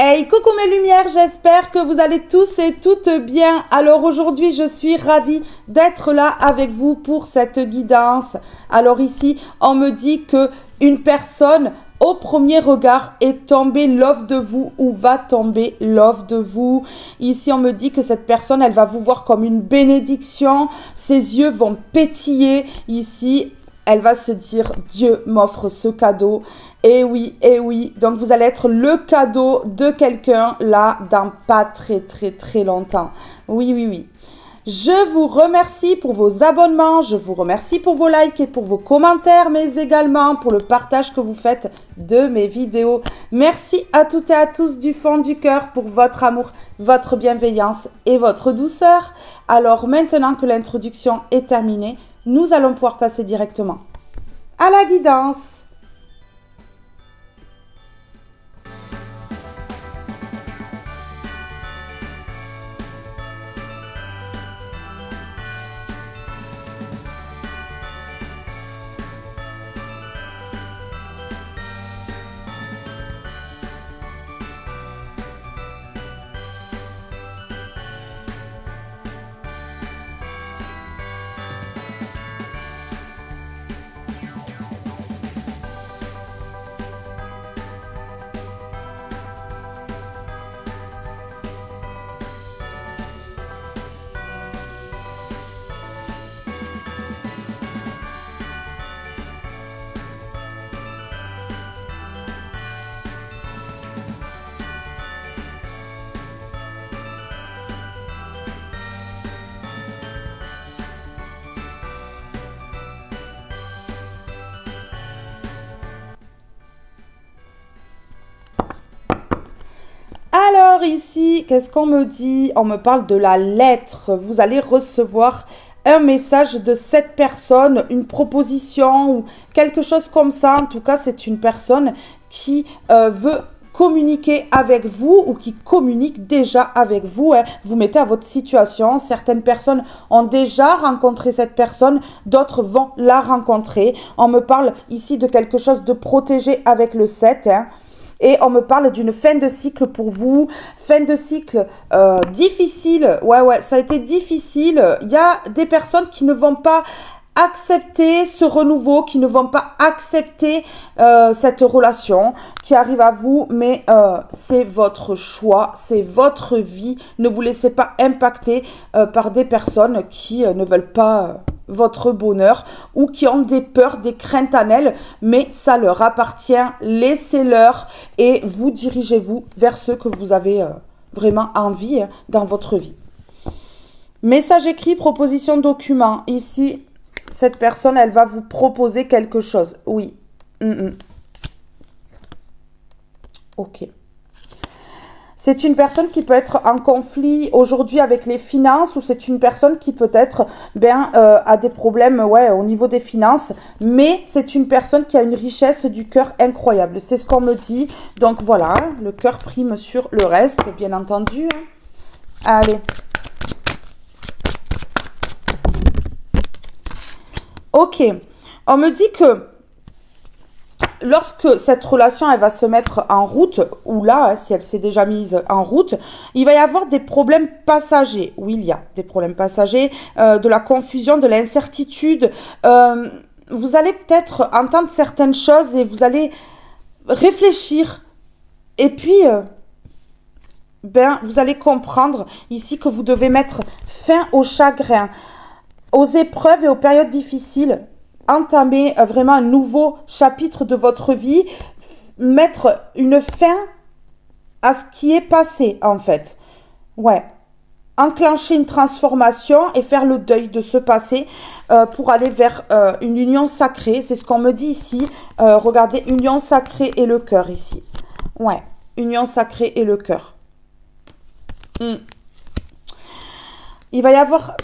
Hey, coucou mes lumières, j'espère que vous allez tous et toutes bien. Alors aujourd'hui, je suis ravie d'être là avec vous pour cette guidance. Alors ici, on me dit que une personne au premier regard est tombée love de vous ou va tomber love de vous. Ici, on me dit que cette personne, elle va vous voir comme une bénédiction. Ses yeux vont pétiller. Ici, elle va se dire, Dieu m'offre ce cadeau. Et oui, donc vous allez être le cadeau de quelqu'un là dans pas très longtemps. Oui. Je vous remercie pour vos abonnements, je vous remercie pour vos likes et pour vos commentaires, mais également pour le partage que vous faites de mes vidéos. Merci à toutes et à tous du fond du cœur pour votre amour, votre bienveillance et votre douceur. Alors maintenant que l'introduction est terminée, nous allons pouvoir passer directement à la guidance. Alors ici, qu'est-ce qu'on me dit? On me parle de la lettre. Vous allez recevoir un message de cette personne, une proposition ou quelque chose comme ça. En tout cas, c'est une personne qui veut communiquer avec vous ou qui communique déjà avec vous. Hein. Vous mettez à votre situation. Certaines personnes ont déjà rencontré cette personne, d'autres vont la rencontrer. On me parle ici de quelque chose de protégé avec le 7. Hein. Et on me parle d'une fin de cycle pour vous, fin de cycle difficile. Ouais, ça a été difficile. Il y a des personnes qui ne vont pas accepter ce renouveau, qui ne vont pas accepter cette relation qui arrive à vous, mais c'est votre choix, c'est votre vie. Ne vous laissez pas impacter par des personnes qui ne veulent pas votre bonheur ou qui ont des peurs, des craintes en elles, mais ça leur appartient, laissez-leur et vous dirigez-vous vers ce que vous avez vraiment envie dans votre vie. Message écrit, proposition document. Ici, cette personne, elle va vous proposer quelque chose. Oui. Ok. C'est une personne qui peut être en conflit aujourd'hui avec les finances ou c'est une personne qui peut-être a des problèmes au niveau des finances. Mais c'est une personne qui a une richesse du cœur incroyable. C'est ce qu'on me dit. Donc voilà, le cœur prime sur le reste, bien entendu. Allez. Ok. On me dit que lorsque cette relation, elle va se mettre en route, ou là, si elle s'est déjà mise en route, il va y avoir des problèmes passagers. Oui, il y a des problèmes passagers, de la confusion, de l'incertitude. Vous allez peut-être entendre certaines choses et vous allez réfléchir. Et puis, vous allez comprendre ici que vous devez mettre fin au chagrin, aux épreuves et aux périodes difficiles. Entamer vraiment un nouveau chapitre de votre vie, mettre une fin à ce qui est passé en fait. Ouais. Enclencher une transformation et faire le deuil de ce passé pour aller vers une union sacrée. C'est ce qu'on me dit ici. Regardez, union sacrée et le cœur ici. Ouais, union sacrée et le cœur. Il va y avoir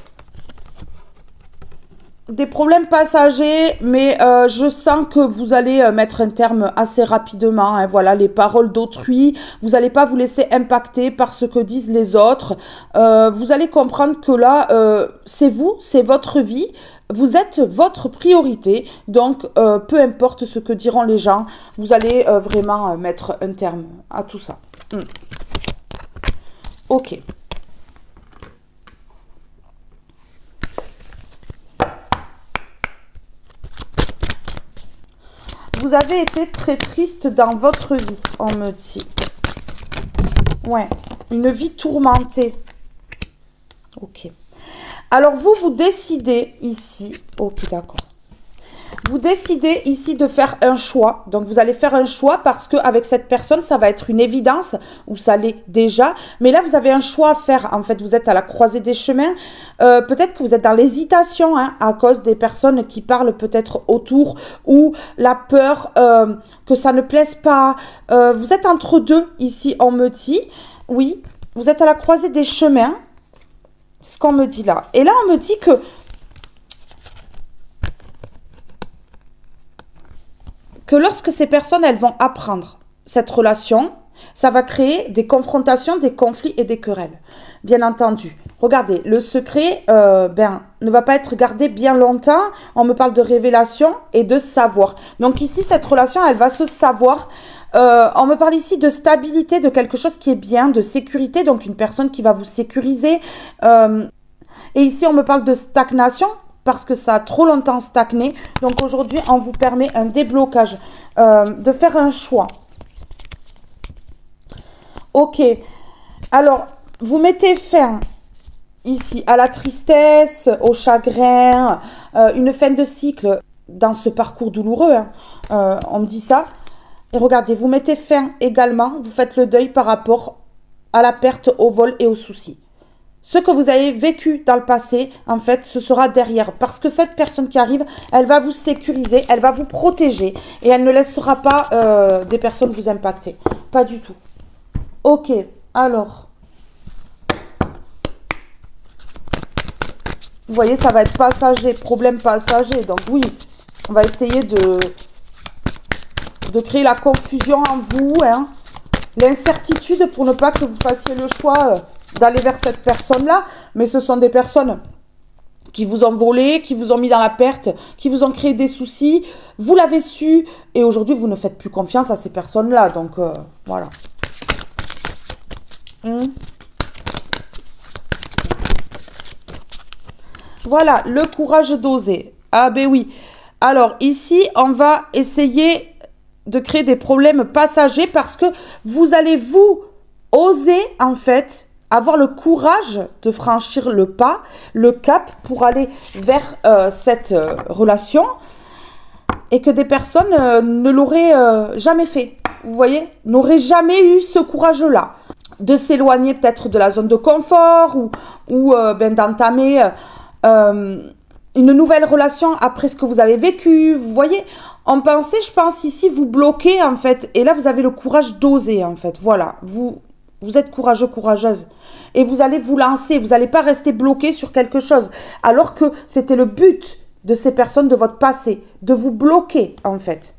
des problèmes passagers, mais je sens que vous allez mettre un terme assez rapidement. Hein, voilà, les paroles d'autrui. Vous n'allez pas vous laisser impacter par ce que disent les autres. Vous allez comprendre que là, c'est vous, c'est votre vie. Vous êtes votre priorité. Donc, peu importe ce que diront les gens, vous allez vraiment mettre un terme à tout ça. Ok. Vous avez été très triste dans votre vie, on me dit. Ouais, une vie tourmentée. Ok. Alors, vous décidez ici. Ok, d'accord. Vous décidez ici de faire un choix. Donc, vous allez faire un choix parce qu'avec cette personne, ça va être une évidence, ou ça l'est déjà. Mais là, vous avez un choix à faire. En fait, vous êtes à la croisée des chemins. Peut-être que vous êtes dans l'hésitation à cause des personnes qui parlent peut-être autour, ou la peur que ça ne plaise pas. Vous êtes entre deux ici, on me dit. Oui, vous êtes à la croisée des chemins. C'est ce qu'on me dit là. Et là, on me dit que lorsque ces personnes, elles vont apprendre cette relation, ça va créer des confrontations, des conflits et des querelles. Bien entendu. Regardez, le secret ne va pas être gardé bien longtemps. On me parle de révélation et de savoir. Donc ici, cette relation, elle va se savoir. On me parle ici de stabilité, de quelque chose qui est bien, de sécurité. Donc une personne qui va vous sécuriser. Et ici, on me parle de stagnation, parce que ça a trop longtemps stagné. Donc aujourd'hui, on vous permet un déblocage, de faire un choix. Ok. Alors, vous mettez fin ici à la tristesse, au chagrin, une fin de cycle dans ce parcours douloureux. On me dit ça. Et regardez, vous mettez fin également, vous faites le deuil par rapport à la perte, au vol et aux soucis. Ce que vous avez vécu dans le passé, en fait, ce sera derrière. Parce que cette personne qui arrive, elle va vous sécuriser, elle va vous protéger. Et elle ne laissera pas des personnes vous impacter. Pas du tout. Ok, alors. Vous voyez, ça va être passager, problème passager. Donc oui, on va essayer de créer la confusion en vous. L'incertitude pour ne pas que vous fassiez le choix d'aller vers cette personne-là, mais ce sont des personnes qui vous ont volé, qui vous ont mis dans la perte, qui vous ont créé des soucis, vous l'avez su, et aujourd'hui vous ne faites plus confiance à ces personnes-là, donc voilà. Voilà, le courage d'oser. Ah ben oui. Alors ici, on va essayer de créer des problèmes passagers parce que vous allez vous oser en fait avoir le courage de franchir le pas, le cap pour aller vers cette relation et que des personnes ne l'auraient jamais fait. Vous voyez, n'auraient jamais eu ce courage-là de s'éloigner peut-être de la zone de confort ou d'entamer une nouvelle relation après ce que vous avez vécu. Vous voyez, on pensait, je pense ici, vous bloquer en fait. Et là, vous avez le courage d'oser en fait. Voilà, vous êtes courageux, courageuse. Et vous allez vous lancer. Vous n'allez pas rester bloqué sur quelque chose. Alors que c'était le but de ces personnes de votre passé. De vous bloquer en fait.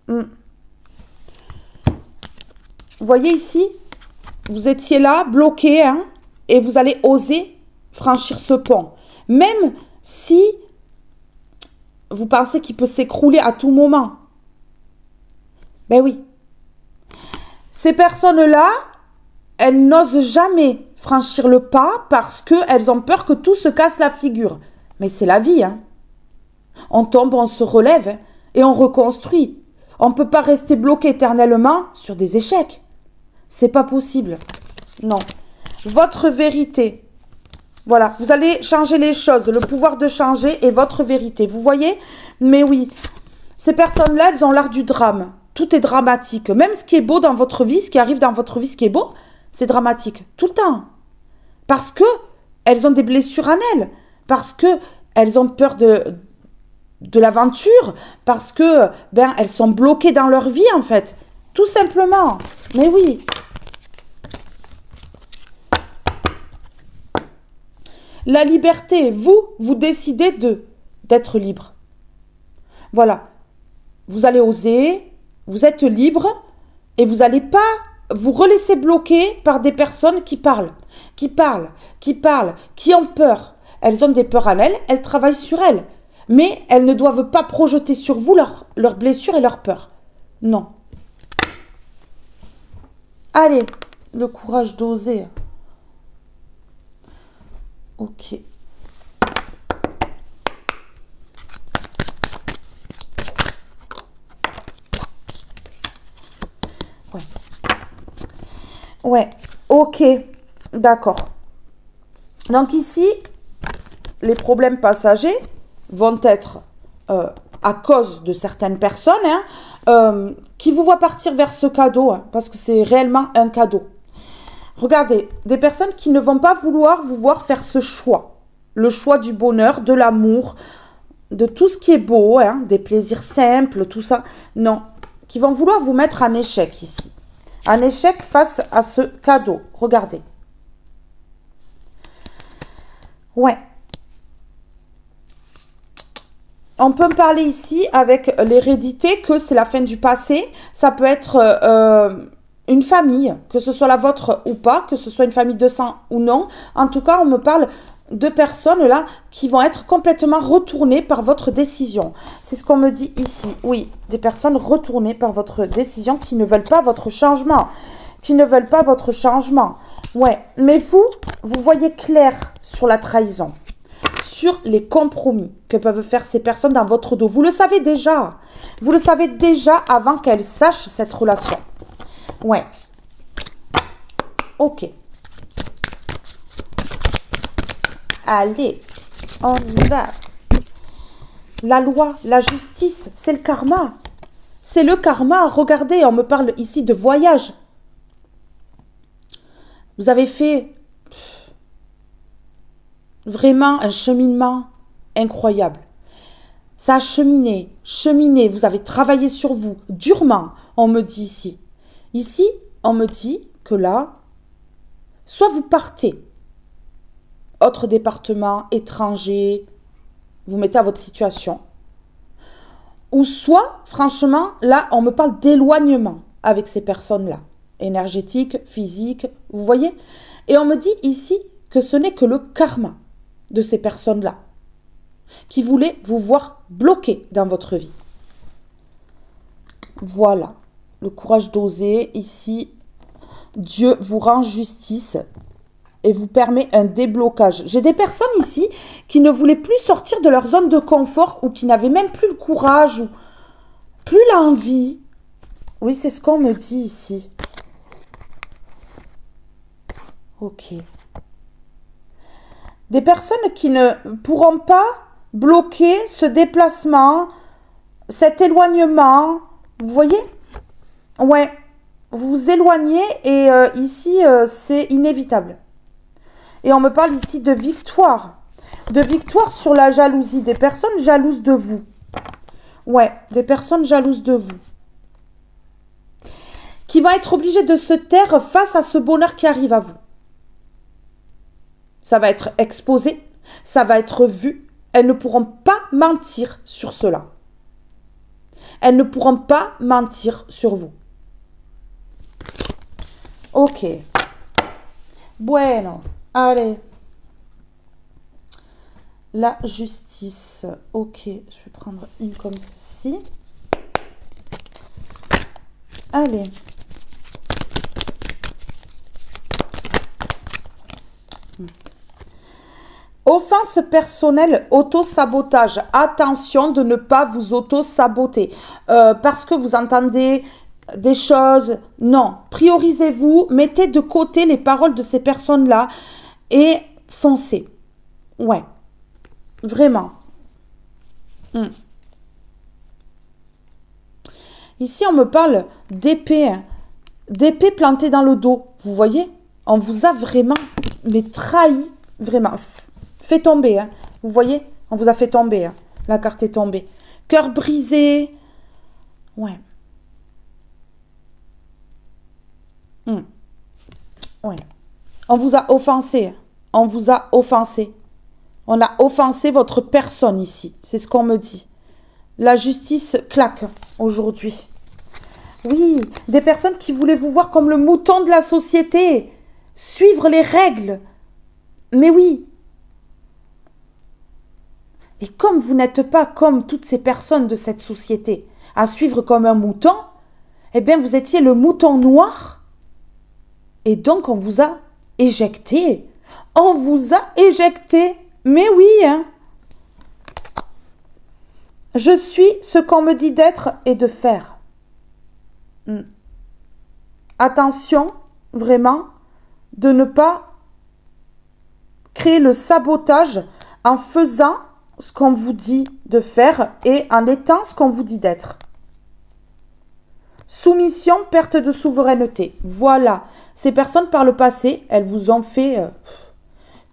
Vous voyez ici, vous étiez là, bloqué. Et vous allez oser franchir ce pont. Même si vous pensez qu'il peut s'écrouler à tout moment. Ben oui. Ces personnes-là, elles n'osent jamais franchir le pas parce qu'elles ont peur que tout se casse la figure. Mais c'est la vie. On tombe, on se relève et on reconstruit. On ne peut pas rester bloqué éternellement sur des échecs. C'est pas possible. Non. Votre vérité. Voilà, vous allez changer les choses. Le pouvoir de changer est votre vérité. Vous voyez? Mais oui, ces personnes-là, elles ont l'art du drame. Tout est dramatique. Même ce qui est beau dans votre vie, ce qui arrive dans votre vie, ce qui est beau, c'est dramatique. Tout le temps. Parce que elles ont des blessures en elles. Parce que elles ont peur de l'aventure. Parce que, elles sont bloquées dans leur vie, en fait. Tout simplement. Mais oui. La liberté, vous décidez d'être libre. Voilà. Vous allez oser, vous êtes libre et vous n'allez pas vous relaisser bloquer par des personnes qui parlent, qui ont peur. Elles ont des peurs en elles, elles travaillent sur elles. Mais elles ne doivent pas projeter sur vous leurs blessures et leurs peurs. Non. Allez, Le courage d'oser. Ok. Ouais. Ouais. Ok. D'accord. Donc ici, les problèmes passagers vont être à cause de certaines personnes qui vous voient partir vers ce cadeau, parce que c'est réellement un cadeau. Regardez, des personnes qui ne vont pas vouloir vous voir faire ce choix. Le choix du bonheur, de l'amour, de tout ce qui est beau, des plaisirs simples, tout ça. Non, qui vont vouloir vous mettre en échec ici. Un échec face à ce cadeau. Regardez. Ouais. On peut me parler ici avec l'hérédité que c'est la fin du passé. Ça peut être une famille, que ce soit la vôtre ou pas, que ce soit une famille de sang ou non. En tout cas, on me parle de personnes là qui vont être complètement retournées par votre décision. C'est ce qu'on me dit ici. Oui, des personnes retournées par votre décision qui ne veulent pas votre changement. Qui ne veulent pas votre changement. Ouais, mais vous voyez clair sur la trahison. Sur les compromis que peuvent faire ces personnes dans votre dos. Vous le savez déjà. Vous le savez déjà avant qu'elles sachent cette relation. Ouais. Ok. Allez, on y va. La loi, la justice, c'est le karma. C'est le karma. Regardez, on me parle ici de voyage. Vous avez fait vraiment un cheminement incroyable. Ça a cheminé, vous avez travaillé sur vous, durement, on me dit ici. Ici, on me dit que là, soit vous partez, autre département, étranger, vous mettez à votre situation, ou soit, franchement, là, on me parle d'éloignement avec ces personnes-là, énergétique, physique, vous voyez? Et on me dit ici que ce n'est que le karma de ces personnes-là qui voulaient vous voir bloqué dans votre vie. Voilà, le courage d'oser. Ici, Dieu vous rend justice et vous permet un déblocage. J'ai des personnes ici qui ne voulaient plus sortir de leur zone de confort ou qui n'avaient même plus le courage ou plus l'envie. Oui, c'est ce qu'on me dit ici. Ok. Des personnes qui ne pourront pas bloquer ce déplacement, cet éloignement. Vous voyez? Ouais. Vous vous éloignez et ici, c'est inévitable. Et on me parle ici de victoire. De victoire sur la jalousie. Des personnes jalouses de vous. Ouais, des personnes jalouses de vous. Qui vont être obligées de se taire face à ce bonheur qui arrive à vous. Ça va être exposé, ça va être vu. Elles ne pourront pas mentir sur cela. Elles ne pourront pas mentir sur vous. Ok. Bueno. Allez. La justice. Ok. Je vais prendre une comme ceci. Allez. Offense personnelle, auto-sabotage. Attention de ne pas vous auto-saboter. Parce que vous entendez des choses. Non. Priorisez-vous. Mettez de côté les paroles de ces personnes-là. Et foncez. Ouais. Vraiment. Ici, on me parle d'épée. D'épée plantée dans le dos. Vous voyez? On vous a vraiment trahi. Vraiment. Fait tomber, vous voyez? On vous a fait tomber, la carte est tombée. Cœur brisé. Ouais. Ouais. On vous a offensé. On vous a offensé. On a offensé votre personne ici. C'est ce qu'on me dit. La justice claque aujourd'hui. Oui, des personnes qui voulaient vous voir comme le mouton de la société. Suivre les règles. Mais oui. Et comme vous n'êtes pas comme toutes ces personnes de cette société, à suivre comme un mouton, eh bien vous étiez le mouton noir Et donc, on vous a éjecté. On vous a éjecté. Mais oui, hein. Je suis ce qu'on me dit d'être et de faire. Attention, vraiment, de ne pas créer le sabotage en faisant ce qu'on vous dit de faire et en étant ce qu'on vous dit d'être. Soumission, perte de souveraineté. Voilà. Ces personnes par le passé, elles vous ont fait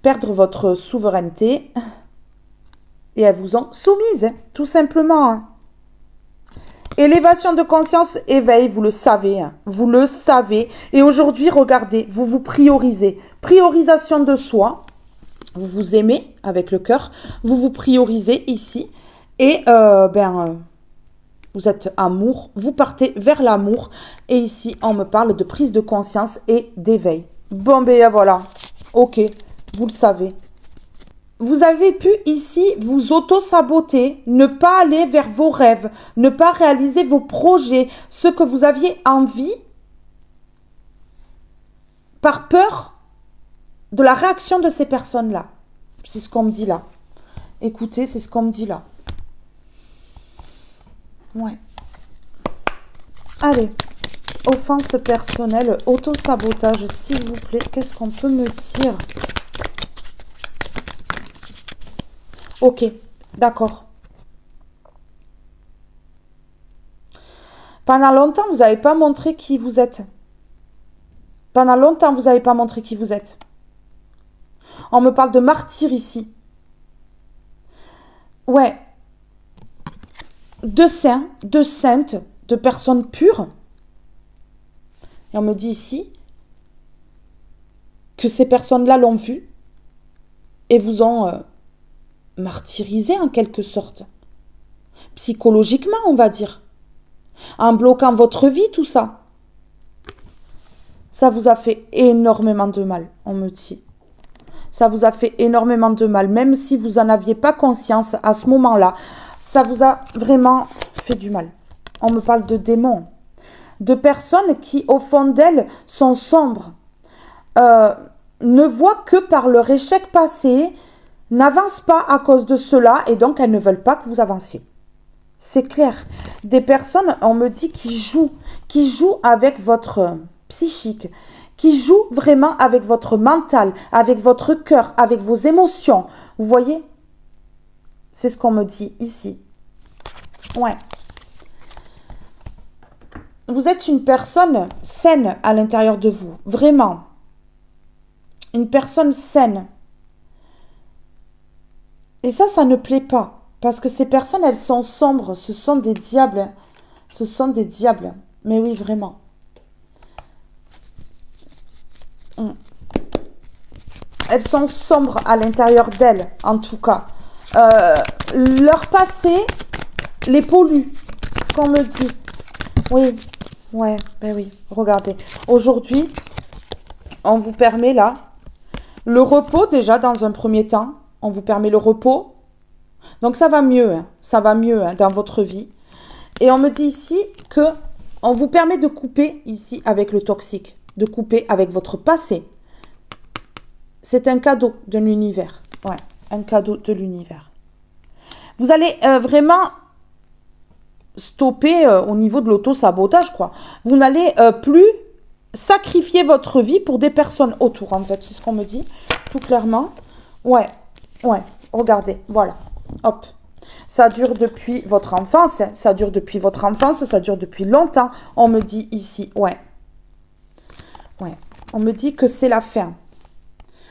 perdre votre souveraineté et elles vous ont soumise, hein, tout simplement. Hein. Élévation de conscience, éveil, vous le savez. Hein, vous le savez. Et aujourd'hui, regardez, vous vous priorisez. Priorisation de soi. Vous vous aimez avec le cœur. Vous vous priorisez ici. Et vous êtes amour. Vous partez vers l'amour. Et ici, on me parle de prise de conscience et d'éveil. Bon, ben voilà. Ok, vous le savez. Vous avez pu ici vous auto-saboter, ne pas aller vers vos rêves, ne pas réaliser vos projets, ce que vous aviez envie, par peur de la réaction de ces personnes-là. C'est ce qu'on me dit là. Écoutez, c'est ce qu'on me dit là. Ouais. Allez. Offense personnelle, auto-sabotage, s'il vous plaît. Qu'est-ce qu'on peut me dire ? Ok, d'accord. Pendant longtemps, vous n'avez pas montré qui vous êtes. Pendant longtemps, vous n'avez pas montré qui vous êtes. On me parle de martyr ici. Ouais. De saints, de saintes, de personnes pures. Et on me dit ici que ces personnes-là l'ont vu et vous ont martyrisé en quelque sorte. Psychologiquement, on va dire. En bloquant votre vie, tout ça. Ça vous a fait énormément de mal, on me dit. Ça vous a fait énormément de mal, même si vous n'en aviez pas conscience à ce moment-là. Ça vous a vraiment fait du mal. On me parle de démons. De personnes qui, au fond d'elles, sont sombres. Ne voient que par leur échec passé, n'avancent pas à cause de cela et donc elles ne veulent pas que vous avanciez. C'est clair. Des personnes, on me dit, qui jouent avec votre psychique, qui jouent vraiment avec votre mental, avec votre cœur, avec vos émotions. Vous voyez ? C'est ce qu'on me dit ici. Ouais. Vous êtes une personne saine à l'intérieur de vous. Vraiment. Une personne saine. Et ça ne plaît pas. Parce que ces personnes, elles sont sombres. Ce sont des diables. Ce sont des diables. Mais oui, vraiment. Elles sont sombres à l'intérieur d'elles, en tout cas. Leur passé les pollue. C'est ce qu'on me dit. Oui. Ouais, ben oui. Regardez. Aujourd'hui, on vous permet là le repos déjà dans un premier temps. On vous permet le repos. Donc ça va mieux, hein. Ça va mieux hein, dans votre vie. Et on me dit ici que on vous permet de couper ici avec le toxique, de couper avec votre passé. C'est un cadeau de l'univers. Ouais, un cadeau de l'univers. Vous allez vraiment stopper au niveau de l'auto-sabotage, quoi. Vous n'allez plus sacrifier votre vie pour des personnes autour, en fait. C'est ce qu'on me dit, tout clairement. Ouais, regardez, voilà. Hop. Ça dure depuis votre enfance, hein. Ça dure depuis votre enfance, ça dure depuis longtemps. On me dit ici, ouais. On me dit que c'est la fin.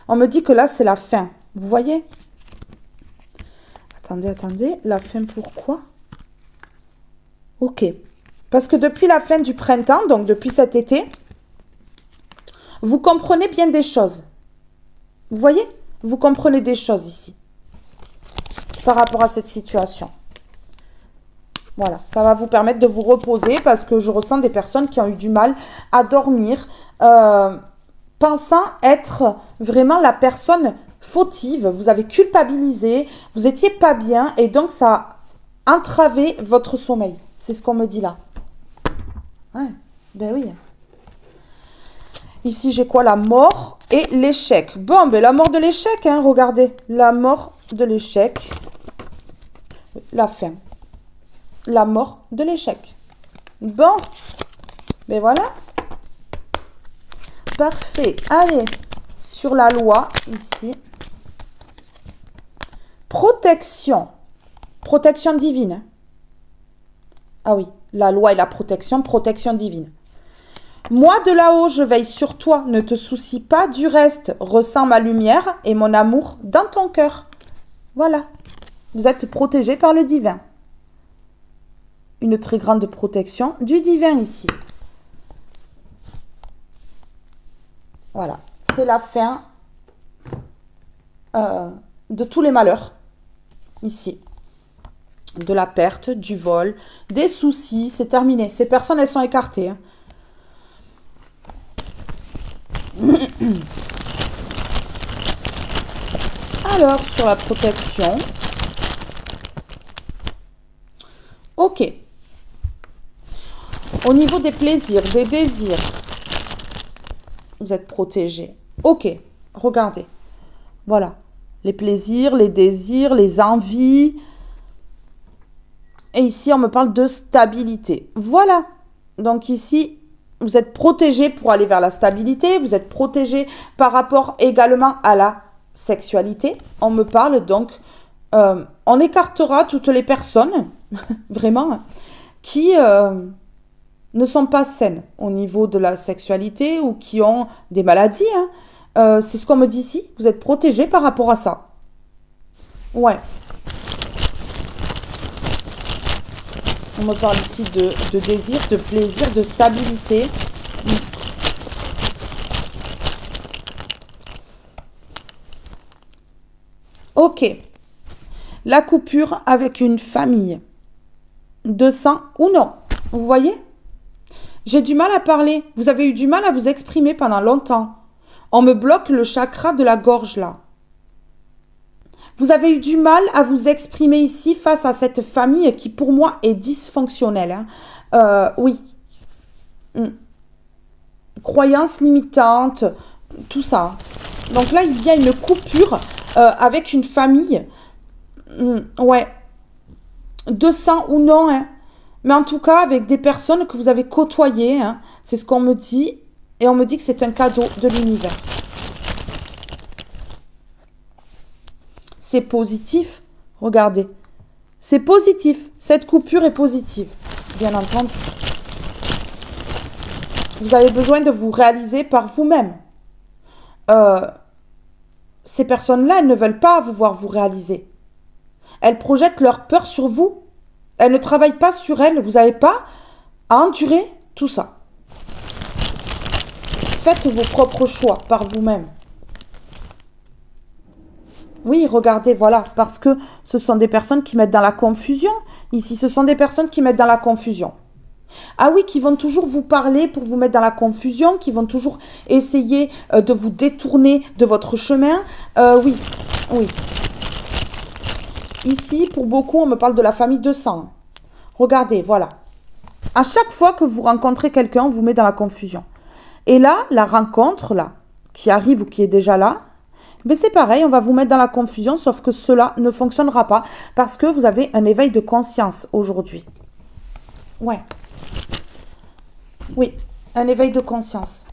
On me dit que là, c'est la fin. Vous voyez? Attendez. La fin, pourquoi? Ok. Parce que depuis la fin du printemps, donc depuis cet été, vous comprenez bien des choses. Vous voyez? Vous comprenez des choses ici. Par rapport à cette situation. Voilà, ça va vous permettre de vous reposer parce que je ressens des personnes qui ont eu du mal à dormir, pensant être vraiment la personne fautive. Vous avez culpabilisé, vous n'étiez pas bien et donc ça a entravé votre sommeil. C'est ce qu'on me dit là. Ouais, ben oui. Ici, j'ai quoi? La mort et l'échec. Bon, ben la mort de l'échec, hein, regardez. La mort de l'échec. La fin. La mort de l'échec. Bon, ben voilà. Parfait. Allez, sur la loi, ici. Protection. Protection divine. Ah oui, la loi et la protection, protection divine. Moi, de là-haut, je veille sur toi. Ne te soucie pas du reste. Ressens ma lumière et mon amour dans ton cœur. Voilà. Vous êtes protégé par le divin. Une très grande protection du divin ici. Voilà. C'est la fin de tous les malheurs. Ici. De la perte, du vol, des soucis. C'est terminé. Ces personnes, elles sont écartées. Hein. Alors, sur la protection. Ok. Au niveau des plaisirs, des désirs, vous êtes protégé. Ok, regardez. Voilà. Les plaisirs, les désirs, les envies. Et ici, on me parle de stabilité. Voilà. Donc ici, vous êtes protégé pour aller vers la stabilité. Vous êtes protégé par rapport également à la sexualité. On me parle donc, on écartera toutes les personnes, vraiment, qui ne sont pas saines au niveau de la sexualité ou qui ont des maladies. Hein. C'est ce qu'on me dit ici. Vous êtes protégé par rapport à ça. Ouais. On me parle ici de désir, de plaisir, de stabilité. Ok. La coupure avec une famille. De sang ou non. Vous voyez? J'ai du mal à parler. Vous avez eu du mal à vous exprimer pendant longtemps. On me bloque le chakra de la gorge là. Vous avez eu du mal à vous exprimer ici face à cette famille qui pour moi est dysfonctionnelle. Hein. Oui. Croyances limitantes, tout ça. Donc là, il y a une coupure avec une famille. Ouais. De sang ou non. Hein. Mais en tout cas, avec des personnes que vous avez côtoyées. Hein. C'est ce qu'on me dit. Et on me dit que c'est un cadeau de l'univers. C'est positif. Regardez. C'est positif. Cette coupure est positive. Bien entendu. Vous avez besoin de vous réaliser par vous-même. Ces personnes-là, elles ne veulent pas vous voir vous réaliser. Elles projettent leur peur sur vous. Elles ne travaillent pas sur elles. Vous n'avez pas à endurer tout ça. Faites vos propres choix par vous-même. Oui, regardez, voilà, parce que ce sont des personnes qui mettent dans la confusion. Ici, ce sont des personnes qui mettent dans la confusion. Ah oui, qui vont toujours vous parler pour vous mettre dans la confusion, qui vont toujours essayer de vous détourner de votre chemin. Oui, oui. Ici, pour beaucoup, on me parle de la famille de sang. Regardez, voilà. À chaque fois que vous rencontrez quelqu'un, on vous met dans la confusion. Et là, la rencontre, là, qui arrive ou qui est déjà là, mais c'est pareil, on va vous mettre dans la confusion, sauf que cela ne fonctionnera pas parce que vous avez un éveil de conscience aujourd'hui. Ouais. Oui, un éveil de conscience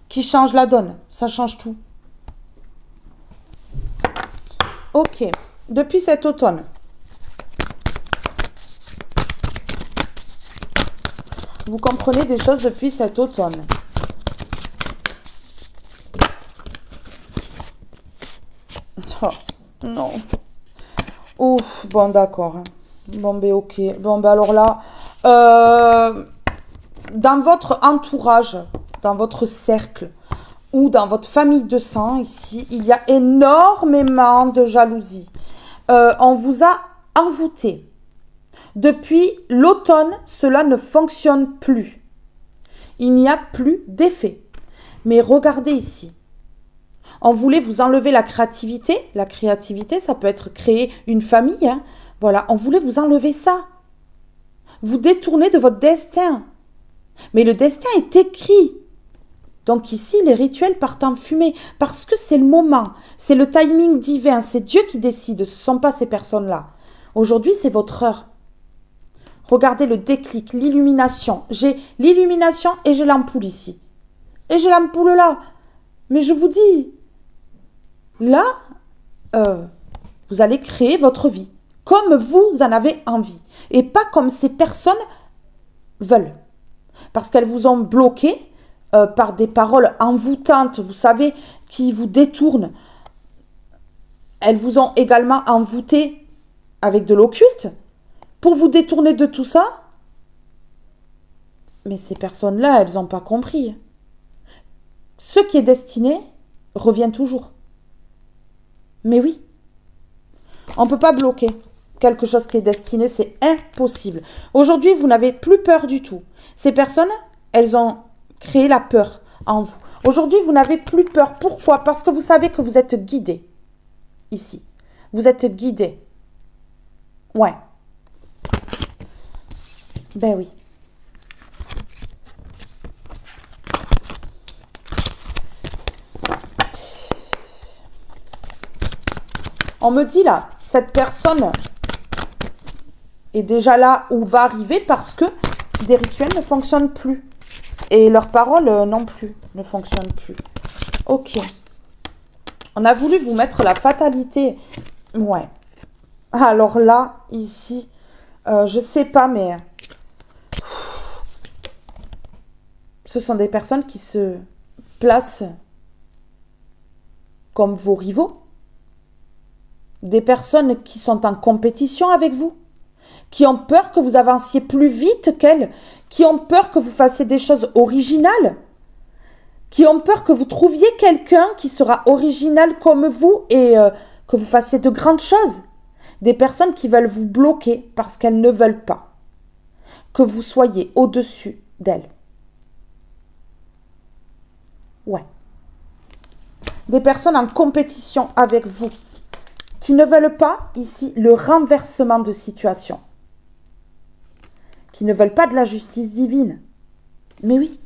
qui change la donne. Ça change tout. Ok. Depuis cet automne, vous comprenez des choses depuis cet automne. Oh, non. Ouf, bon, d'accord. Bon, ben, ok. Bon, ben, alors là, dans votre entourage, dans votre cercle ou dans votre famille de sang, ici, il y a énormément de jalousie. On vous a envoûté. Depuis l'automne, cela ne fonctionne plus. Il n'y a plus d'effet. Mais regardez ici. On voulait vous enlever la créativité. La créativité, ça peut être créer une famille. Hein. Voilà, on voulait vous enlever ça. Vous détournez de votre destin. Mais le destin est écrit. Donc ici, les rituels partent en fumée parce que c'est le moment, c'est le timing divin, c'est Dieu qui décide, ce ne sont pas ces personnes-là. Aujourd'hui, c'est votre heure. Regardez le déclic, l'illumination. J'ai l'illumination et j'ai l'ampoule ici. Et j'ai l'ampoule là. Mais je vous dis, là, vous allez créer votre vie comme vous en avez envie et pas comme ces personnes veulent. Parce qu'elles vous ont bloqué par des paroles envoûtantes, vous savez, qui vous détournent. Elles vous ont également envoûté avec de l'occulte pour vous détourner de tout ça. Mais ces personnes-là, elles n'ont pas compris. Ce qui est destiné revient toujours. Mais oui, on ne peut pas bloquer quelque chose qui est destiné, c'est impossible. Aujourd'hui, vous n'avez plus peur du tout. Ces personnes, elles ont créé la peur en vous. Aujourd'hui, vous n'avez plus peur. Pourquoi? Parce que vous savez que vous êtes guidé. Ici. Vous êtes guidé. Ouais. Ben oui. On me dit là, cette personne est déjà là où va arriver parce que des rituels ne fonctionnent plus. Et leurs paroles non plus, ne fonctionnent plus. Ok. On a voulu vous mettre la fatalité. Ouais. Alors là, ici, je sais pas, mais ce sont des personnes qui se placent comme vos rivaux. Des personnes qui sont en compétition avec vous, qui ont peur que vous avanciez plus vite qu'elles, qui ont peur que vous fassiez des choses originales, qui ont peur que vous trouviez quelqu'un qui sera original comme vous et que vous fassiez de grandes choses. Des personnes qui veulent vous bloquer parce qu'elles ne veulent pas que vous soyez au-dessus d'elles. Ouais. Des personnes en compétition avec vous qui ne veulent pas, ici, le renversement de situation. Qui ne veulent pas de la justice divine. Mais oui.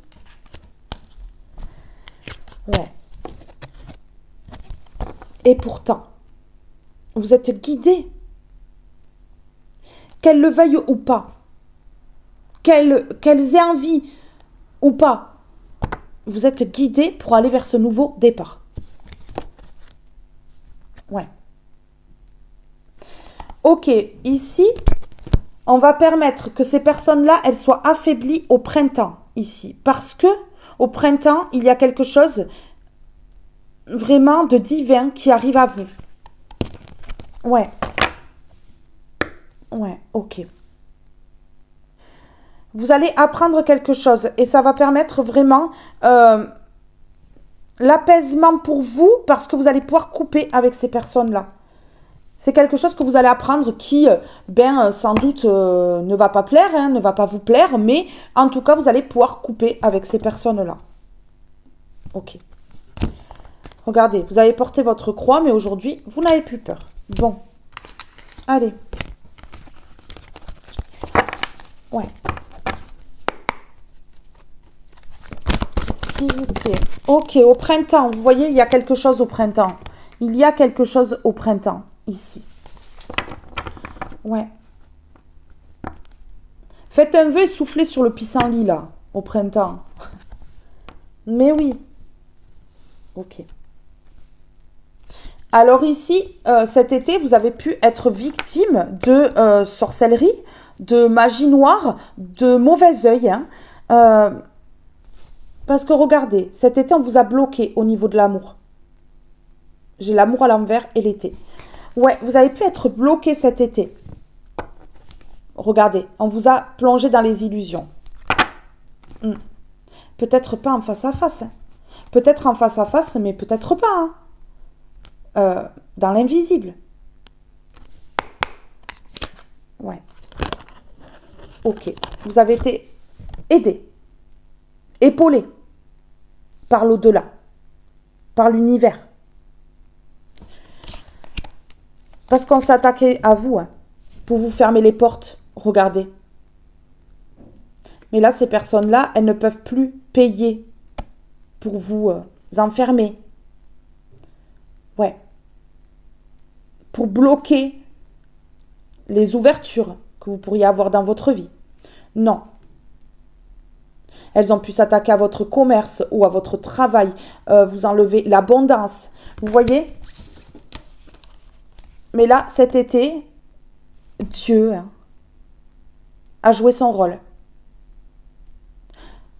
Ouais. Et pourtant, vous êtes guidés. Qu'elles le veuillent ou pas. Qu'elles aient envie ou pas. Vous êtes guidés pour aller vers ce nouveau départ. Ouais. Ok, ici, on va permettre que ces personnes-là, elles soient affaiblies au printemps, ici. Parce que au printemps, il y a quelque chose vraiment de divin qui arrive à vous. Ouais. Ouais, ok. Vous allez apprendre quelque chose et ça va permettre vraiment l'apaisement pour vous parce que vous allez pouvoir couper avec ces personnes-là. C'est quelque chose que vous allez apprendre qui, sans doute, ne va pas plaire, hein, ne va pas vous plaire, mais en tout cas, vous allez pouvoir couper avec ces personnes-là. Ok. Regardez, vous avez porté votre croix, mais aujourd'hui, vous n'avez plus peur. Bon. Allez. Ouais. S'il vous plaît. Ok, au printemps, vous voyez, il y a quelque chose au printemps. Il y a quelque chose au printemps. Ici. Ouais. Faites un vœu et soufflez sur le pissenlit, là, au printemps. Mais oui. Ok. Alors ici, cet été, vous avez pu être victime de sorcellerie, de magie noire, de mauvais œil. Hein. Parce que regardez, cet été, on vous a bloqué au niveau de l'amour. J'ai l'amour à l'envers et l'été. Ouais, vous avez pu être bloqué cet été. Regardez, on vous a plongé dans les illusions. Peut-être pas en face à face. Hein. Peut-être en face à face, mais peut-être pas. Hein. Dans l'invisible. Ouais. Ok. Vous avez été aidé, épaulé par l'au-delà, par l'univers. Parce qu'on s'attaquait à vous, hein, pour vous fermer les portes. Regardez. Mais là, ces personnes-là, elles ne peuvent plus payer pour vous enfermer. Ouais. Pour bloquer les ouvertures que vous pourriez avoir dans votre vie. Non. Elles ont pu s'attaquer à votre commerce ou à votre travail, vous enlever l'abondance. Vous voyez? Mais là, cet été, Dieu a joué son rôle.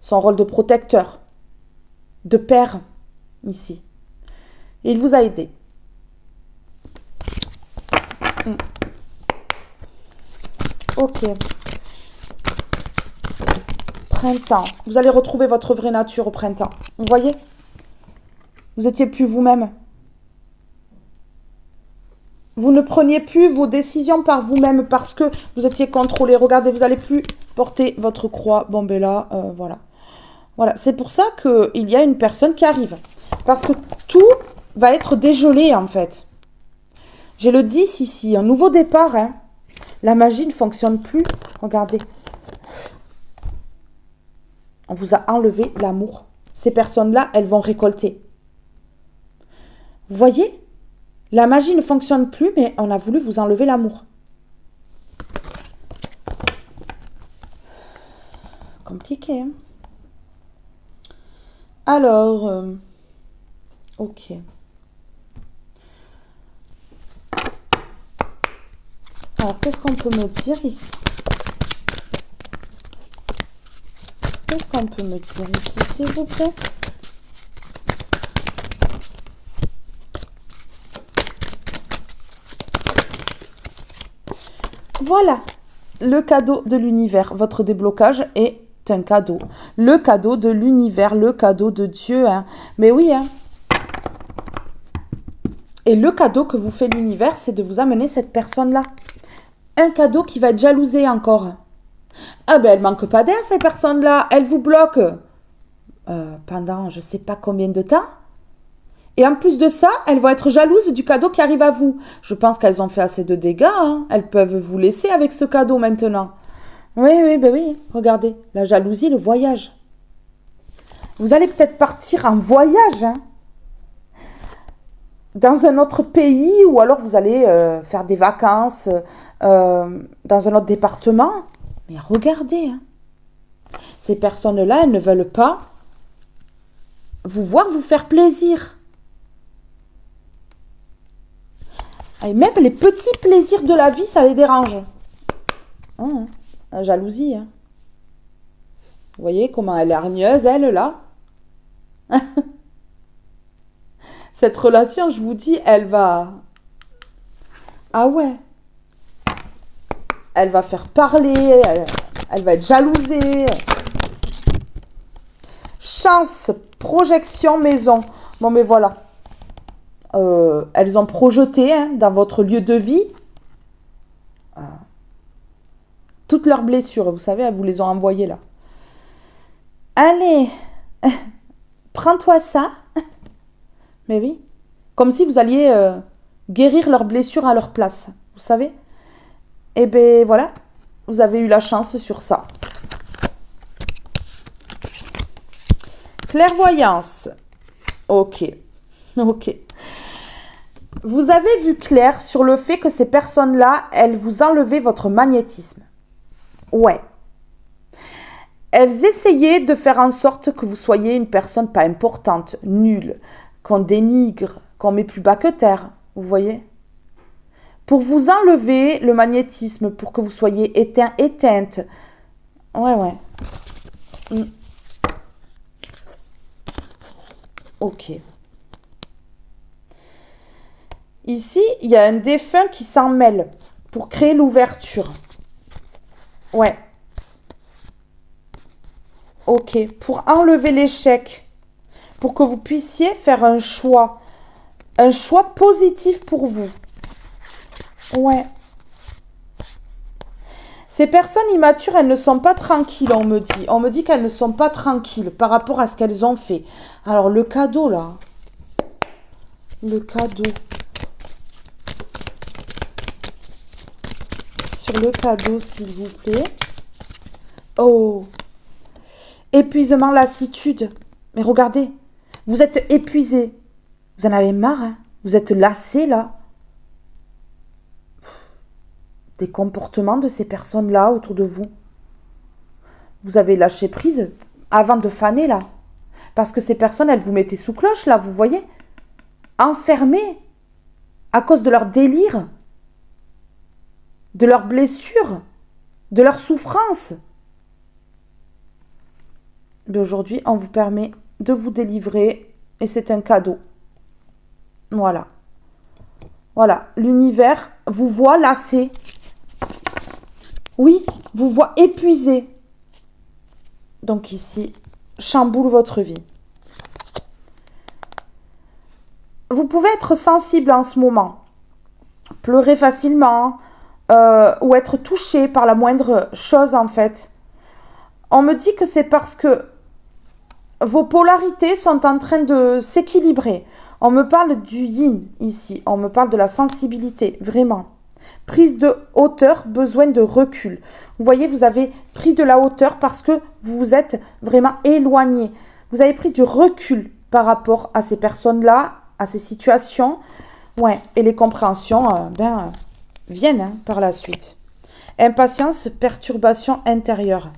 Son rôle de protecteur, de père, ici. Et il vous a aidé. Ok. Printemps. Vous allez retrouver votre vraie nature au printemps. Vous voyez? Vous étiez plus vous-même. Vous ne preniez plus vos décisions par vous-même parce que vous étiez contrôlé. Regardez, vous n'allez plus porter votre croix. Bon, ben là, voilà. Voilà, c'est pour ça qu'il y a une personne qui arrive. Parce que tout va être dégelé, en fait. J'ai le 10 ici, un nouveau départ. Hein. La magie ne fonctionne plus. Regardez. On vous a enlevé l'amour. Ces personnes-là, elles vont récolter. Vous voyez? La magie ne fonctionne plus, mais on a voulu vous enlever l'amour. Compliqué, hein? Alors, ok. Alors, qu'est-ce qu'on peut me dire ici? Qu'est-ce qu'on peut me dire ici, s'il vous plaît? Voilà, le cadeau de l'univers. Votre déblocage est un cadeau. Le cadeau de l'univers, le cadeau de Dieu. Hein. Mais oui, hein. Et le cadeau que vous fait l'univers, c'est de vous amener cette personne-là. Un cadeau qui va être jalousé encore. Ah ben, elle manque pas d'air, ces personnes-là. Elles vous bloquent pendant je sais pas combien de temps. Et en plus de ça, elles vont être jalouses du cadeau qui arrive à vous. Je pense qu'elles ont fait assez de dégâts. Hein. Elles peuvent vous laisser avec ce cadeau maintenant. Oui, oui, ben oui. Regardez, la jalousie, le voyage. Vous allez peut-être partir en voyage, hein, dans un autre pays, ou alors vous allez faire des vacances dans un autre département. Mais regardez, hein, ces personnes-là, elles ne veulent pas vous voir vous faire plaisir. Et même les petits plaisirs de la vie, ça les dérange. Hein, la jalousie. Hein. Vous voyez comment elle est hargneuse, elle, là. Cette relation, je vous dis, elle va... Ah ouais. Elle va faire parler, elle va être jalousée. Chance, projection, maison. Bon, mais voilà. Elles ont projeté hein, dans votre lieu de vie toutes leurs blessures. Vous savez, elles vous les ont envoyées là. Allez, prends-toi ça. Mais oui. Comme si vous alliez guérir leurs blessures à leur place. Vous savez? Eh bien, voilà. Vous avez eu la chance sur ça. Clairvoyance. Ok. Ok. Vous avez vu clair sur le fait que ces personnes-là, elles vous enlevaient votre magnétisme. Ouais. Elles essayaient de faire en sorte que vous soyez une personne pas importante, nulle, qu'on dénigre, qu'on met plus bas que terre. Vous voyez? Pour vous enlever le magnétisme, pour que vous soyez éteint, éteinte. Ouais, ouais. Ok. Ici, il y a un défunt qui s'en mêle pour créer l'ouverture. Ouais. Ok. Pour enlever l'échec. Pour que vous puissiez faire un choix. Un choix positif pour vous. Ouais. Ces personnes immatures, elles ne sont pas tranquilles, on me dit. On me dit qu'elles ne sont pas tranquilles par rapport à ce qu'elles ont fait. Alors, le cadeau, là. Le cadeau. Sur le cadeau, s'il vous plaît. Oh. Épuisement, lassitude. Mais regardez. Vous êtes épuisé. Vous en avez marre, hein? Vous êtes lassé, là. Des comportements de ces personnes-là autour de vous. Vous avez lâché prise avant de faner, là. Parce que ces personnes, elles vous mettaient sous cloche, là, vous voyez? Enfermées à cause de leur délire, de leurs blessures, de leurs souffrances. Mais aujourd'hui, on vous permet de vous délivrer et c'est un cadeau. Voilà. Voilà. L'univers vous voit lassé. Oui, vous voit épuisé. Donc ici, chamboule votre vie. Vous pouvez être sensible en ce moment, pleurer facilement ou être touché par la moindre chose en fait. On me dit que c'est parce que vos polarités sont en train de s'équilibrer. On me parle du yin ici, on me parle de la sensibilité, vraiment. Prise de hauteur, besoin de recul. Vous voyez, vous avez pris de la hauteur parce que vous vous êtes vraiment éloigné. Vous avez pris du recul par rapport à ces personnes-là, à ces situations. Ouais, et les compréhensions viennent par la suite. Impatience, perturbation intérieure.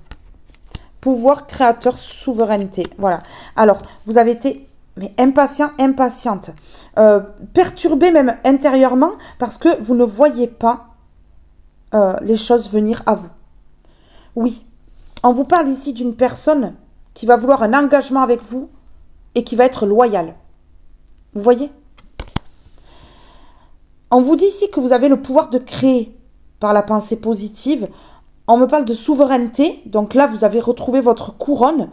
Pouvoir créateur, souveraineté. Voilà. Alors, vous avez été impatient, impatiente. Perturbé même intérieurement parce que vous ne voyez pas les choses venir à vous. Oui, on vous parle ici d'une personne qui va vouloir un engagement avec vous et qui va être loyale. Vous voyez? On vous dit ici que vous avez le pouvoir de créer par la pensée positive. On me parle de souveraineté. Donc là, vous avez retrouvé votre couronne.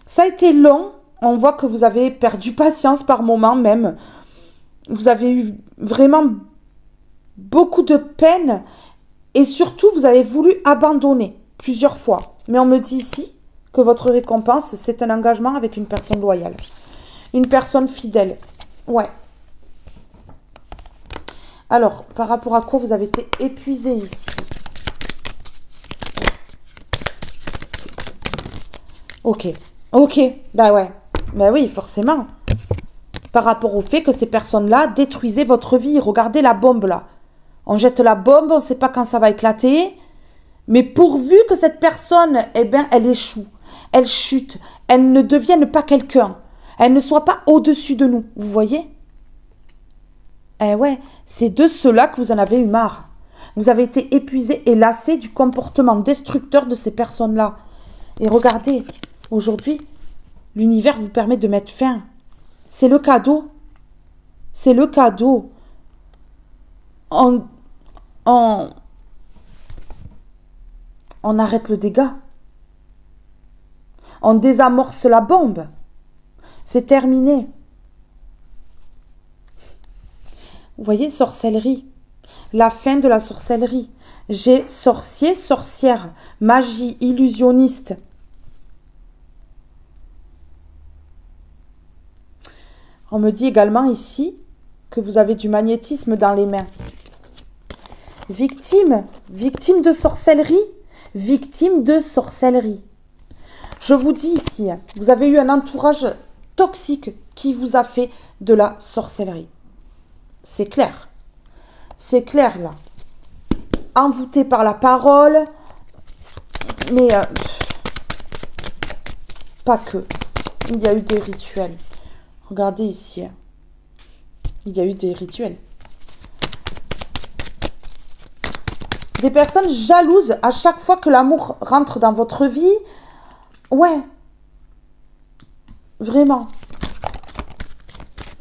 Ça a été long. On voit que vous avez perdu patience par moments même. Vous avez eu vraiment beaucoup de peine. Et surtout, vous avez voulu abandonner plusieurs fois. Mais on me dit ici que votre récompense, c'est un engagement avec une personne loyale. Une personne fidèle. Ouais. Alors, par rapport à quoi vous avez été épuisé ici? Ok. Ok. Bah ouais. Bah oui, forcément. Par rapport au fait que ces personnes-là détruisaient votre vie. Regardez la bombe là. On jette la bombe, on ne sait pas quand ça va éclater. Mais pourvu que cette personne, elle échoue. Elle chute. Elle ne devienne pas quelqu'un. Elle ne soit pas au-dessus de nous. Vous voyez? Eh ouais, c'est de cela que vous en avez eu marre. Vous avez été épuisé et lassé du comportement destructeur de ces personnes-là. Et regardez, aujourd'hui, l'univers vous permet de mettre fin. C'est le cadeau. C'est le cadeau. On arrête le dégât. On désamorce la bombe. C'est terminé. Vous voyez, sorcellerie. La fin de la sorcellerie. J'ai sorcier, sorcière, magie, illusionniste. On me dit également ici que vous avez du magnétisme dans les mains. Victime, victime de sorcellerie, victime de sorcellerie. Je vous dis ici, vous avez eu un entourage toxique qui vous a fait de la sorcellerie. C'est clair. C'est clair là. Envoûté par la parole, mais pas que. Il y a eu des rituels. Regardez ici. Il y a eu des rituels. Des personnes jalouses à chaque fois que l'amour rentre dans votre vie. Ouais. Vraiment.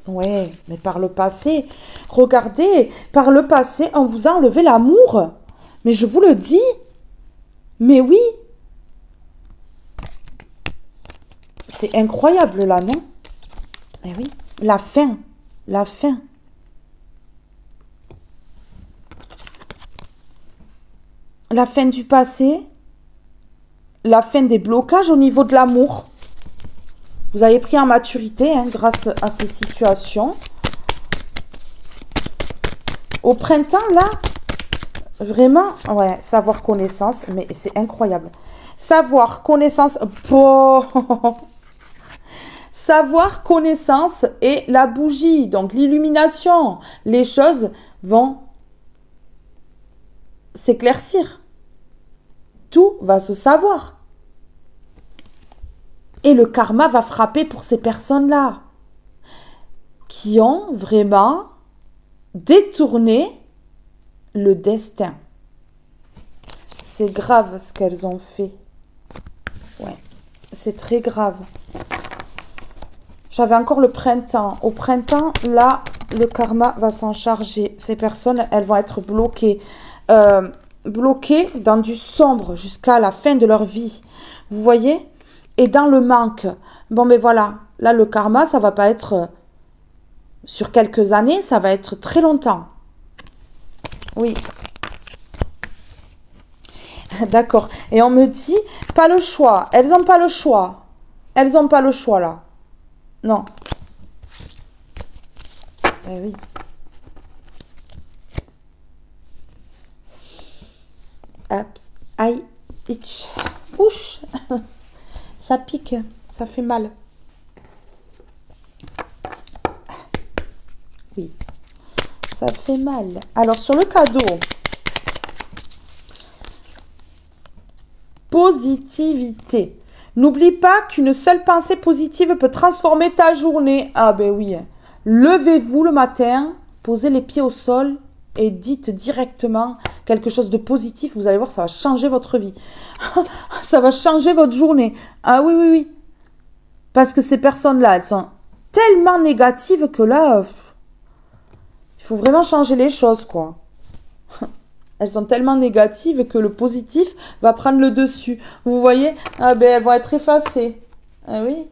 Ouais, mais par le passé, regardez, par le passé, on vous a enlevé l'amour. Mais je vous le dis. Mais oui. C'est incroyable là, non? Mais oui, la fin. La fin. La fin du passé. La fin des blocages au niveau de l'amour. Vous avez pris en maturité grâce à ces situations. Au printemps, là, vraiment, ouais, savoir connaissance, mais c'est incroyable. Savoir connaissance, savoir, connaissance et la bougie, donc l'illumination. Les choses vont s'éclaircir. Tout va se savoir. Et le karma va frapper pour ces personnes-là qui ont vraiment détourné le destin. C'est grave ce qu'elles ont fait. Ouais, c'est très grave. J'avais encore le printemps. Au printemps, là, le karma va s'en charger. Ces personnes, elles vont être bloquées. Bloquées dans du sombre jusqu'à la fin de leur vie. Vous voyez? Et dans le manque. Bon, mais voilà. Là, le karma, ça va pas être sur quelques années, ça va être très longtemps. Oui. D'accord. Et on me dit, pas le choix. Elles n'ont pas le choix. Elles n'ont pas le choix, là. Non. Eh oui. Ups. Aïe. Itch. Ouch. Ça pique. Ça fait mal. Oui. Ça fait mal. Alors, sur le cadeau. Positivité. N'oublie pas qu'une seule pensée positive peut transformer ta journée. Ah ben oui. Levez-vous le matin, posez les pieds au sol et dites directement quelque chose de positif. Vous allez voir, ça va changer votre vie. Ça va changer votre journée. Ah oui, oui, oui. Parce que ces personnes-là, elles sont tellement négatives que là, il faut vraiment changer les choses, quoi. Elles sont tellement négatives que le positif va prendre le dessus. Vous voyez? Ah ben, elles vont être effacées. Ah oui?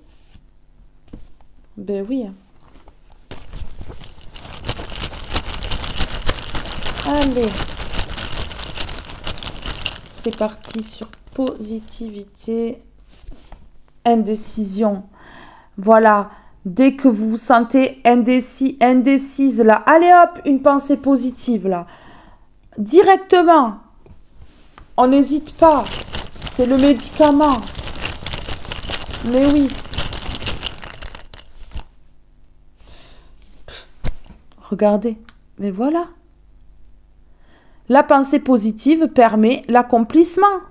Ben oui. Allez. C'est parti sur positivité. Indécision. Voilà. Dès que vous vous sentez indécis, indécise, là, allez hop, une pensée positive, là. Directement. On n'hésite pas. C'est le médicament. Mais oui. Regardez. Mais voilà. La pensée positive permet l'accomplissement.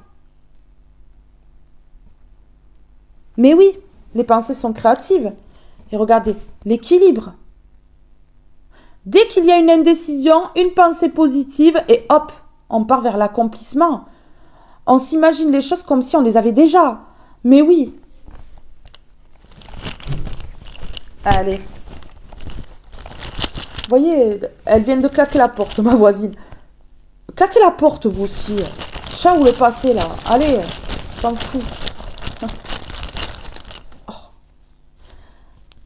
Mais oui, les pensées sont créatives. Et regardez, l'équilibre. Dès qu'il y a une indécision, une pensée positive et hop, on part vers l'accomplissement. On s'imagine les choses comme si on les avait déjà. Mais oui. Allez. Vous voyez, elle vient de claquer la porte, ma voisine. Claquez la porte, vous aussi. Chat où le passé, là. Allez, s'en fout.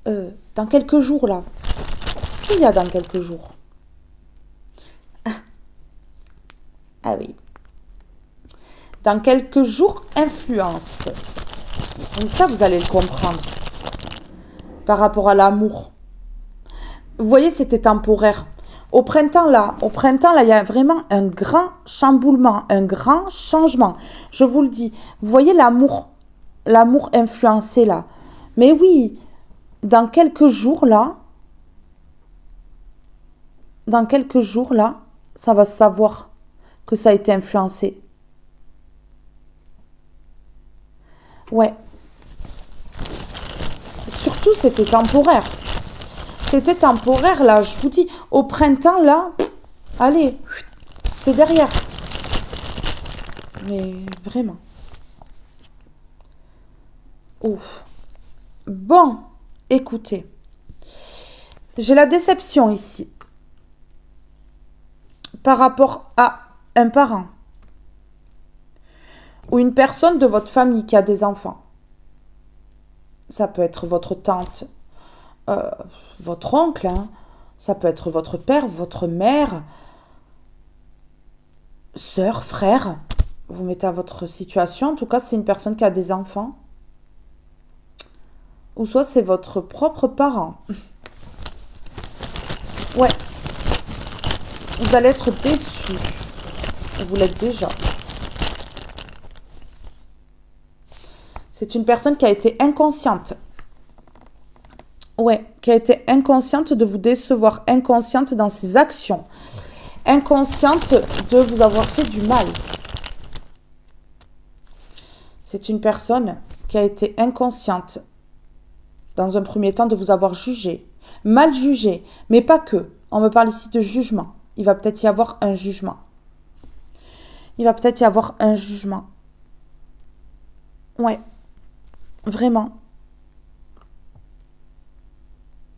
Oh. Dans quelques jours, là. Qu'est-ce qu'il y a dans quelques jours? Ah oui. Dans quelques jours, influence. Comme ça, vous allez le comprendre. Par rapport à l'amour. Vous voyez, c'était temporaire. Au printemps, là, il y a vraiment un grand chamboulement, un grand changement. Je vous le dis. Vous voyez l'amour influencé, là. Mais oui, dans quelques jours, là, ça va se savoir que ça a été influencé. Ouais. Surtout, c'était temporaire. C'était temporaire, là, je vous dis. Au printemps, là, allez, c'est derrière. Mais vraiment. Ouf. Bon, écoutez. J'ai la déception ici. Par rapport à un parent. Ou une personne de votre famille qui a des enfants. Ça peut être votre tante, votre oncle, hein. Ça peut être votre père, votre mère, sœur, frère. Vous mettez à votre situation. En tout cas, c'est une personne qui a des enfants. Ou soit c'est votre propre parent. Ouais. Vous allez être déçu. Vous l'êtes déjà. C'est une personne qui a été inconsciente. Ouais, qui a été inconsciente de vous décevoir, inconsciente dans ses actions, inconsciente de vous avoir fait du mal. C'est une personne qui a été inconsciente, dans un premier temps, de vous avoir jugé, mal jugé, mais pas que. On me parle ici de jugement. Il va peut-être y avoir un jugement. Il va peut-être y avoir un jugement. Ouais, vraiment.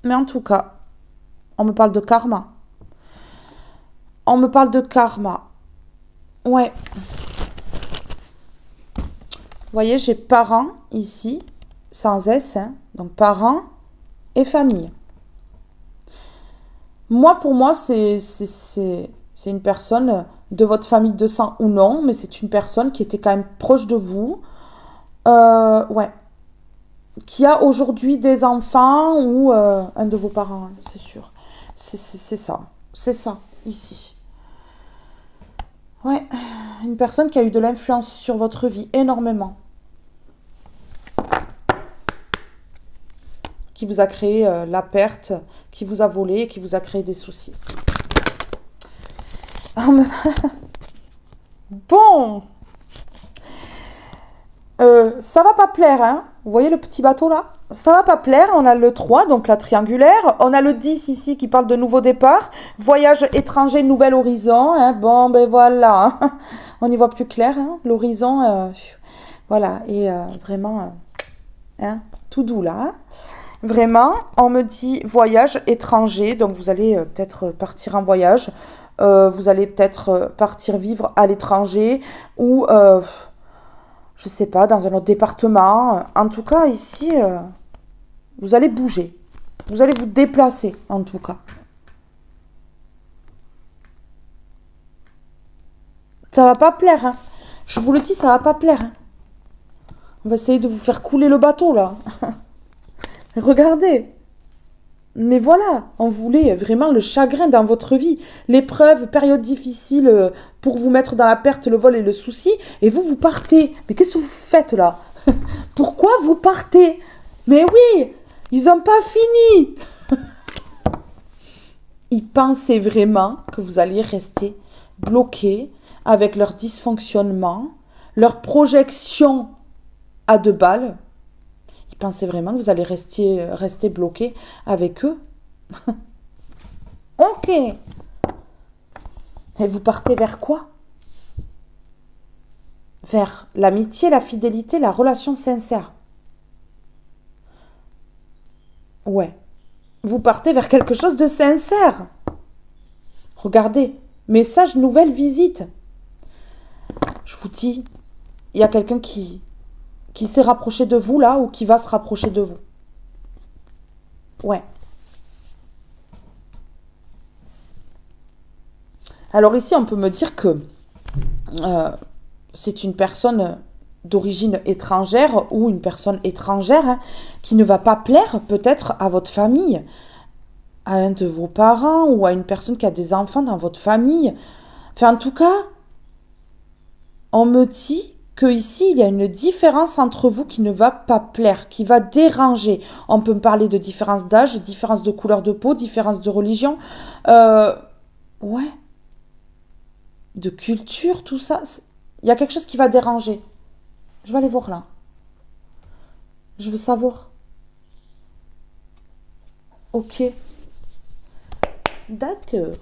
Mais en tout cas, on me parle de karma. On me parle de karma. Ouais. Vous voyez, j'ai parents ici, sans S, hein, donc parents et famille. Moi, pour moi, c'est une personne de votre famille de sang ou non, mais c'est une personne qui était quand même proche de vous. Ouais. Qui a aujourd'hui des enfants ou un de vos parents, hein, c'est sûr. C'est ça. C'est ça, ici. Ouais. Une personne qui a eu de l'influence sur votre vie, énormément. Qui vous a créé la perte, qui vous a volé et qui vous a créé des soucis. Bon. Ça va pas plaire, hein. Vous voyez le petit bateau là? Ça va pas plaire. On a le 3, donc la triangulaire. On a le 10 ici qui parle de nouveau départ. Voyage étranger, nouvel horizon. Hein. Bon, ben voilà. On y voit plus clair. Hein. L'horizon, voilà. Et vraiment, hein, tout doux là. Hein. Vraiment, on me dit voyage étranger. Donc vous allez peut-être partir en voyage. Vous allez peut-être partir vivre à l'étranger ou... je sais pas, dans un autre département. En tout cas, ici, vous allez bouger. Vous allez vous déplacer, en tout cas. Ça va pas plaire, hein. Je vous le dis, ça va pas plaire. Hein. On va essayer de vous faire couler le bateau, là. Regardez. Mais voilà, on voulait vraiment le chagrin dans votre vie, l'épreuve, période difficile pour vous mettre dans la perte, le vol et le souci, et vous partez. Mais qu'est-ce que vous faites là? Pourquoi vous partez? Mais oui, ils n'ont pas fini. Ils pensaient vraiment que vous alliez rester bloqué avec leur dysfonctionnement, leur projection à 2 balles. Ils pensaient vraiment que vous allez rester bloqué avec eux. Ok. Et vous partez vers quoi? Vers l'amitié, la fidélité, la relation sincère. Ouais. Vous partez vers quelque chose de sincère. Regardez. Message, nouvelle visite. Je vous dis, il y a quelqu'un qui s'est rapproché de vous là ou qui va se rapprocher de vous. Ouais. Alors ici, on peut me dire que c'est une personne d'origine étrangère ou une personne étrangère hein, qui ne va pas plaire peut-être à votre famille, à un de vos parents ou à une personne qui a des enfants dans votre famille. Enfin, en tout cas, on me dit qu'ici, il y a une différence entre vous qui ne va pas plaire, qui va déranger. On peut me parler de différence d'âge, différence de couleur de peau, différence de religion. Ouais. De culture, tout ça. Il y a quelque chose qui va déranger. Je vais aller voir là. Je veux savoir. Ok. D'accord.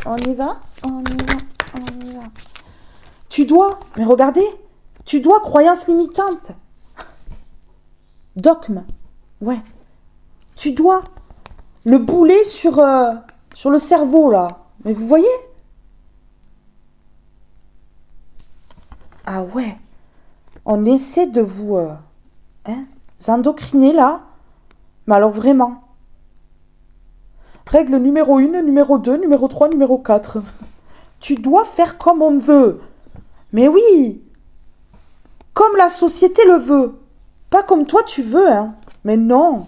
On y va? On y va? On y va. Tu dois, mais regardez, tu dois croyance limitante. Dogme. Ouais. Tu dois. Le boulet sur le cerveau, là. Mais vous voyez? Ah ouais. On essaie de vous endocriner, là. Mais alors vraiment. Règle numéro 1, numéro 2, numéro 3, numéro 4. Tu dois faire comme on veut. Mais oui. Comme la société le veut. Pas comme toi tu veux, hein. Mais non.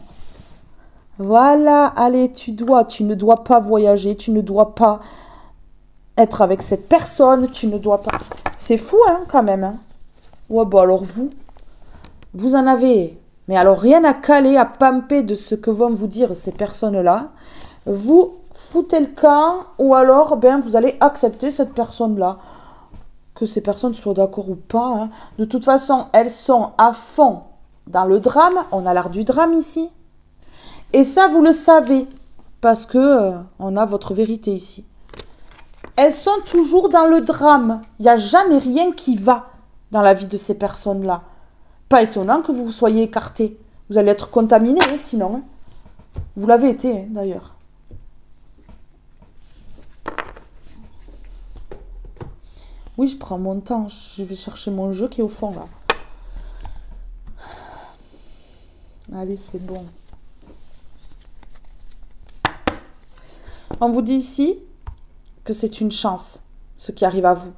Voilà, allez, tu ne dois pas voyager, tu ne dois pas être avec cette personne, tu ne dois pas... C'est fou, hein, quand même. Hein. Ouais, bah alors vous en avez Mais alors, rien à caler, à pamper de ce que vont vous dire ces personnes-là. Vous foutez le camp ou alors, ben, vous allez accepter cette personne-là. Que ces personnes soient d'accord ou pas. Hein. De toute façon, elles sont à fond dans le drame. On a l'art du drame ici. Et ça, vous le savez. Parce que on a votre vérité ici. Elles sont toujours dans le drame. Il n'y a jamais rien qui va dans la vie de ces personnes-là. Pas étonnant que vous vous soyez écarté. Vous allez être contaminé, hein, sinon. Hein. Vous l'avez été, hein, d'ailleurs. Oui, je prends mon temps. Je vais chercher mon jeu qui est au fond, là. Allez, c'est bon. On vous dit ici que c'est une chance, ce qui arrive à vous.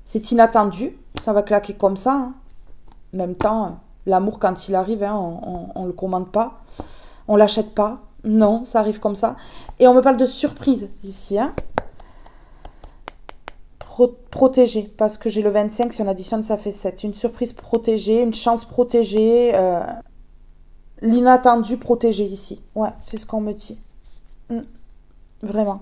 C'est inattendu. Ça va claquer comme ça, hein. En même temps, l'amour, quand il arrive, hein, on ne le commande pas. On ne l'achète pas. Non, ça arrive comme ça. Et on me parle de surprise ici. Hein. Protégée, parce que j'ai le 25, si on additionne, ça fait 7. Une surprise protégée, une chance protégée, l'inattendu protégé ici. Ouais, c'est ce qu'on me dit. Vraiment.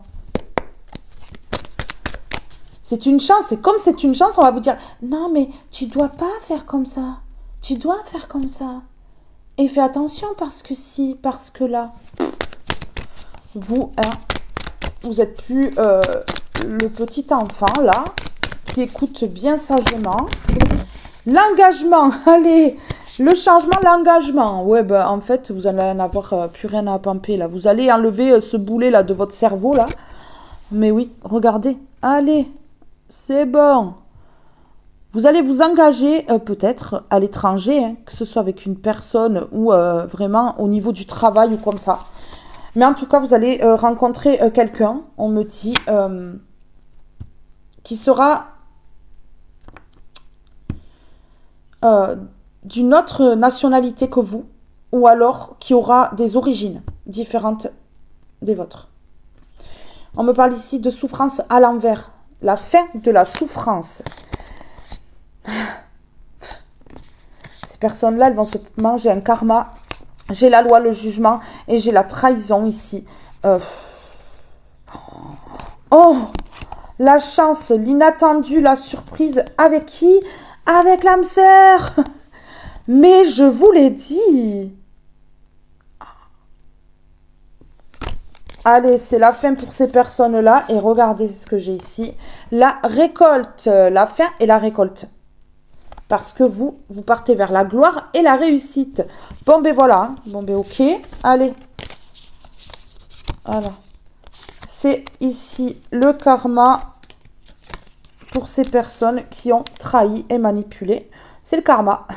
C'est une chance, et comme c'est une chance, on va vous dire « Non, mais tu dois pas faire comme ça. Tu dois faire comme ça. Et fais attention parce que si, parce que là. » Vous, hein, vous êtes plus le petit enfant, là, qui écoute bien sagement. L'engagement, allez, le changement, l'engagement. Ouais, ben, en fait, vous allez n'avoir plus rien à pamper, là. Vous allez enlever ce boulet, là, de votre cerveau, là. Mais oui, regardez, allez. C'est bon. Vous allez vous engager peut-être à l'étranger, hein, que ce soit avec une personne ou vraiment au niveau du travail ou comme ça. Mais en tout cas, vous allez rencontrer quelqu'un, on me dit, qui sera d'une autre nationalité que vous, ou alors qui aura des origines différentes des vôtres. On me parle ici de souffrance à l'envers. La fin de la souffrance. Ces personnes-là, elles vont se manger un karma. J'ai la loi, le jugement et j'ai la trahison ici. Oh, la chance, l'inattendu, la surprise. Avec qui? Avec l'âme sœur. Mais je vous l'ai dit. Allez, c'est la fin pour ces personnes-là. Et regardez ce que j'ai ici. La récolte. La fin et la récolte. Parce que vous partez vers la gloire et la réussite. Bon, ben voilà. Bon, ben ok. Allez. Voilà. C'est ici le karma pour ces personnes qui ont trahi et manipulé. C'est le karma.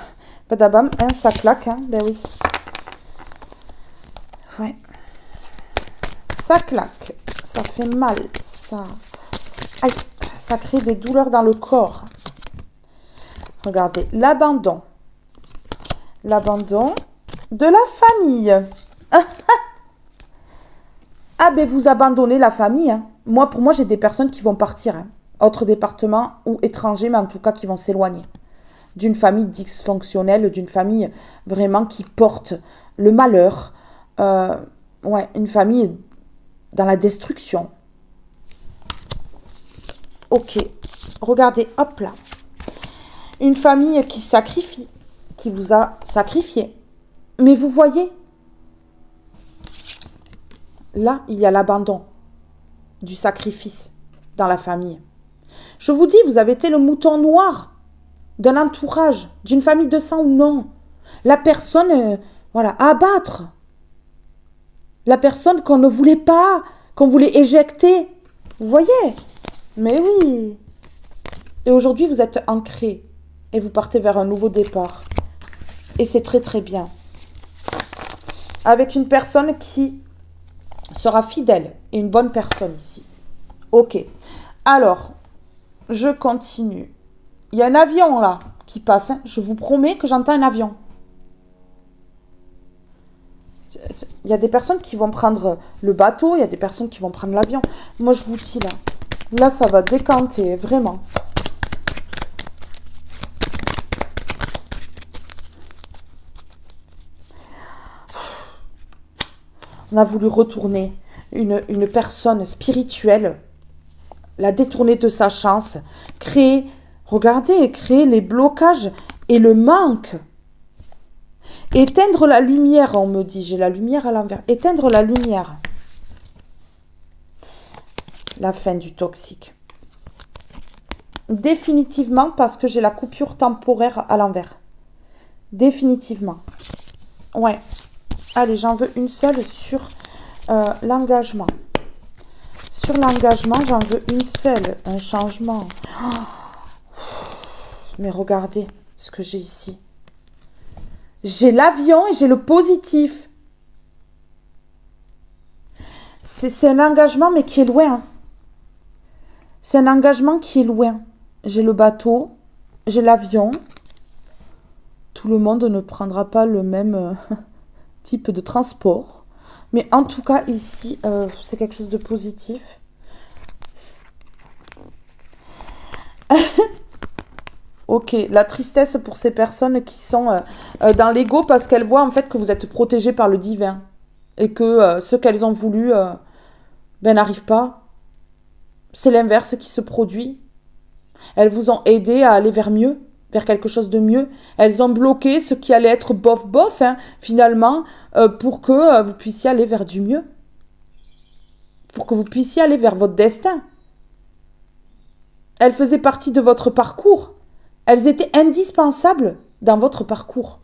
Badabam, hein, ça claque. Hein. Ben oui. Ouais. Ça claque, ça fait mal, ça... Aïe, ça crée des douleurs dans le corps. Regardez, l'abandon. L'abandon de la famille. Ah ben vous abandonnez la famille. Hein. Pour moi, j'ai des personnes qui vont partir. Hein. Autre département ou étranger, mais en tout cas qui vont s'éloigner. D'une famille dysfonctionnelle, d'une famille vraiment qui porte le malheur. Ouais, une famille... dans la destruction. Ok. Regardez, hop là. Une famille qui sacrifie, qui vous a sacrifié. Mais vous voyez, là, il y a l'abandon du sacrifice dans la famille. Je vous dis, vous avez été le mouton noir d'un entourage, d'une famille de sang ou non. La personne, voilà, à abattre. La personne qu'on ne voulait pas, qu'on voulait éjecter. Vous voyez? Mais oui. Et aujourd'hui, vous êtes ancré. Et vous partez vers un nouveau départ. Et c'est très très bien. Avec une personne qui sera fidèle. Et une bonne personne ici. Ok. Alors, je continue. Il y a un avion là qui passe. Hein. Je vous promets que j'entends un avion. Il y a des personnes qui vont prendre le bateau, il y a des personnes qui vont prendre l'avion. Moi, je vous dis là. Là, ça va décanter, vraiment. On a voulu retourner une personne spirituelle, la détourner de sa chance, créer les blocages et le manque. Éteindre la lumière, on me dit, j'ai la lumière à l'envers. Éteindre la lumière. La fin du toxique. Définitivement parce que j'ai la coupure temporaire à l'envers. Définitivement. Ouais. Allez, j'en veux une seule sur l'engagement. Sur l'engagement, j'en veux une seule. Un changement. Oh. Mais regardez ce que j'ai ici. J'ai l'avion et j'ai le positif. C'est un engagement, mais qui est loin. C'est un engagement qui est loin. J'ai le bateau, j'ai l'avion. Tout le monde ne prendra pas le même type de transport. Mais en tout cas, ici, c'est quelque chose de positif. Ok, la tristesse pour ces personnes qui sont dans l'ego parce qu'elles voient en fait que vous êtes protégés par le divin. Et que ce qu'elles ont voulu n'arrive pas. C'est l'inverse qui se produit. Elles vous ont aidé à aller vers mieux, vers quelque chose de mieux. Elles ont bloqué ce qui allait être bof, finalement, pour que vous puissiez aller vers du mieux. Pour que vous puissiez aller vers votre destin. Elles faisaient partie de votre parcours. Elles étaient indispensables dans votre parcours.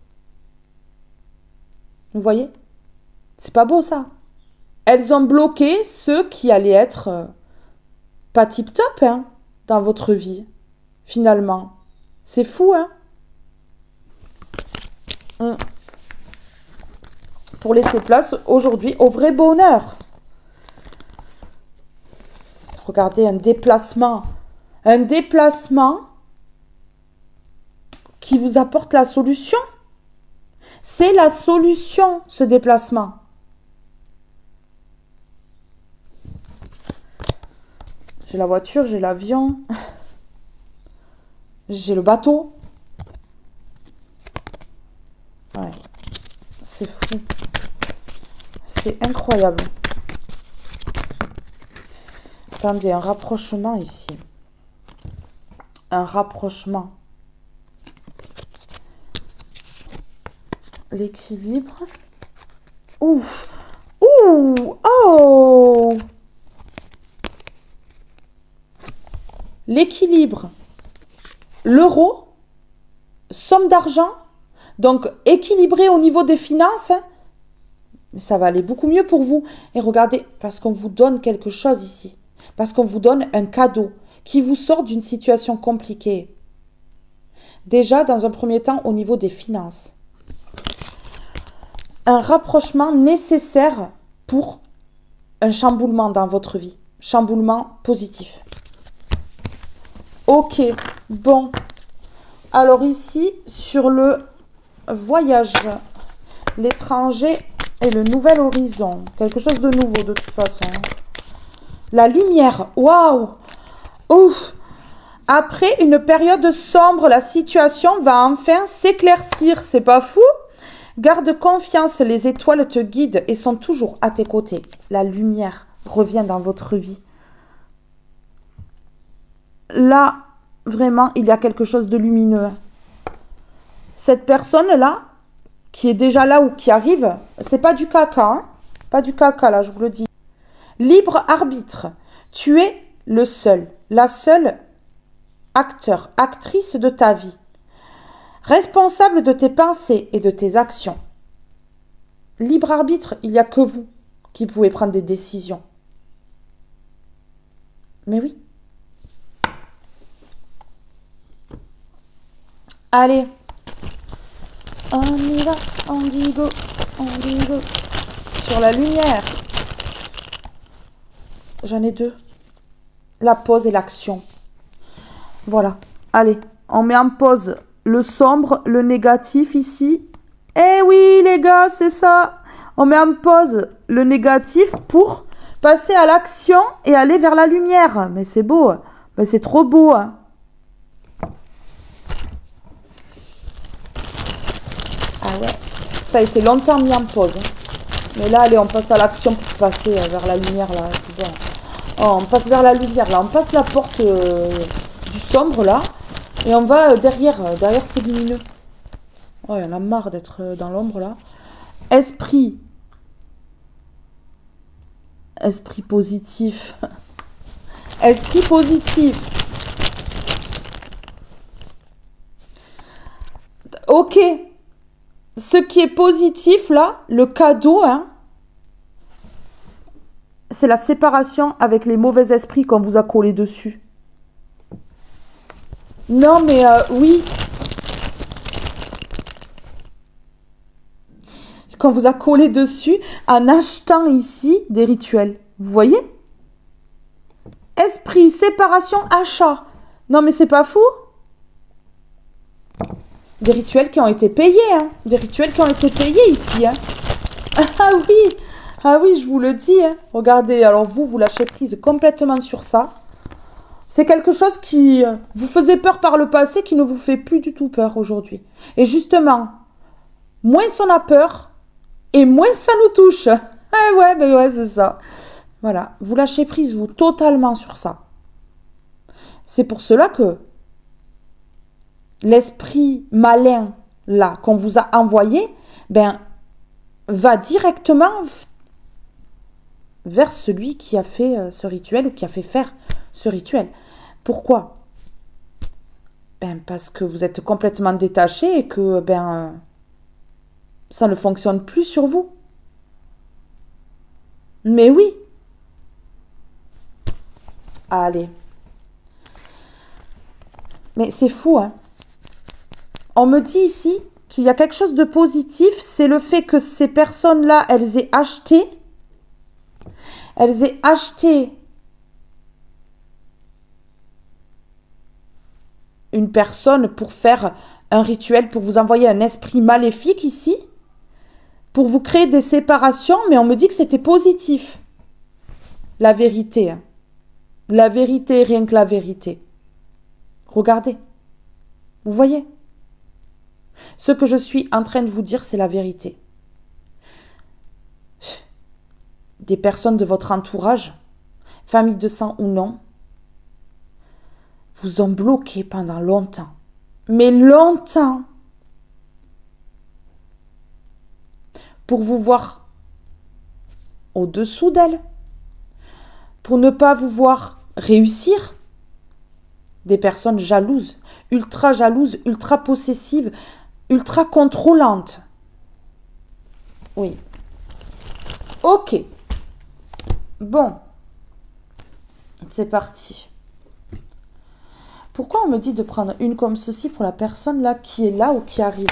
Vous voyez ? C'est pas beau, ça. Elles ont bloqué ceux qui allaient être pas tip-top, dans votre vie, finalement. C'est fou, Pour laisser place, aujourd'hui, au vrai bonheur. Regardez, un déplacement. Un déplacement qui vous apporte la solution. C'est la solution, ce déplacement. J'ai la voiture, j'ai l'avion, j'ai le bateau. Ouais, c'est fou. C'est incroyable. Attendez, un rapprochement ici. Un rapprochement. L'équilibre. Ouf. Ouh. Oh. L'équilibre. L'euro. Somme d'argent. Donc, équilibré au niveau des finances. Mais ça va aller beaucoup mieux pour vous. Et regardez, parce qu'on vous donne quelque chose ici. Parce qu'on vous donne un cadeau qui vous sort d'une situation compliquée. Déjà, dans un premier temps, au niveau des finances. Un rapprochement nécessaire pour un chamboulement dans votre vie. Chamboulement positif. Ok, bon. Alors ici, sur le voyage, l'étranger et le nouvel horizon. Quelque chose de nouveau de toute façon. La lumière, waouh! Ouf! Après une période sombre, la situation va enfin s'éclaircir. C'est pas fou? Garde confiance, les étoiles te guident et sont toujours à tes côtés. La lumière revient dans votre vie. Là, vraiment, il y a quelque chose de lumineux. Cette personne-là, qui est déjà là ou qui arrive, c'est pas du caca, Pas du caca, là, je vous le dis. Libre arbitre. Tu es le seul, la seule acteur, actrice de ta vie. Responsable de tes pensées et de tes actions. Libre arbitre, il n'y a que vous qui pouvez prendre des décisions. Mais oui. Allez. On y va, on dit go, on dit go. Sur la lumière. J'en ai deux. La pause et l'action. Voilà. Allez, on met en pause le sombre, le négatif ici. Eh oui, les gars, c'est ça. On met en pause le négatif pour passer à l'action et aller vers la lumière. Mais c'est beau. Mais c'est trop beau. Hein. Ah ouais. Ça a été longtemps mis en pause. Mais là, allez, on passe à l'action pour passer vers la lumière, là. C'est bon. Oh, on passe vers la lumière, là. On passe la porte du sombre, là. Et on va derrière ces lumineux. Oh, il y en a marre d'être dans l'ombre, là. Esprit. Esprit positif. Esprit positif. Ok. Ce qui est positif, là, le cadeau, hein, c'est la séparation avec les mauvais esprits qu'on vous a collé dessus. Non, mais oui. Qu'on vous a collé dessus en achetant ici des rituels. Vous voyez? Esprit, séparation, achat. Non, mais c'est pas fou? Des rituels qui ont été payés, hein. Des rituels qui ont été payés ici, hein. Ah oui, je vous le dis, hein. Regardez, alors vous lâchez prise complètement sur ça. C'est quelque chose qui vous faisait peur par le passé, qui ne vous fait plus du tout peur aujourd'hui. Et justement, moins on a peur, et moins ça nous touche. Ah ouais, ben ouais, c'est ça. Voilà, vous lâchez prise, vous, totalement sur ça. C'est pour cela que l'esprit malin, là, qu'on vous a envoyé, ben, va directement vers celui qui a fait ce rituel ou qui a fait faire ce rituel. Pourquoi? Ben, parce que vous êtes complètement détaché et que, ça ne fonctionne plus sur vous. Mais oui. Allez. Mais c'est fou, hein. On me dit ici qu'il y a quelque chose de positif, c'est le fait que ces personnes-là, elles aient acheté une personne pour faire un rituel, pour vous envoyer un esprit maléfique ici, pour vous créer des séparations, mais on me dit que c'était positif. La vérité, hein. La vérité, rien que la vérité. Regardez. Vous voyez? Ce que je suis en train de vous dire, c'est la vérité. Des personnes de votre entourage, famille de sang ou non, vous ont bloqué pendant longtemps. Mais longtemps. Pour vous voir au-dessous d'elles. Pour ne pas vous voir réussir. Des personnes jalouses, ultra possessives, ultra contrôlantes. Oui. Ok. Bon. C'est parti. Pourquoi on me dit de prendre une comme ceci pour la personne là qui est là ou qui arrive?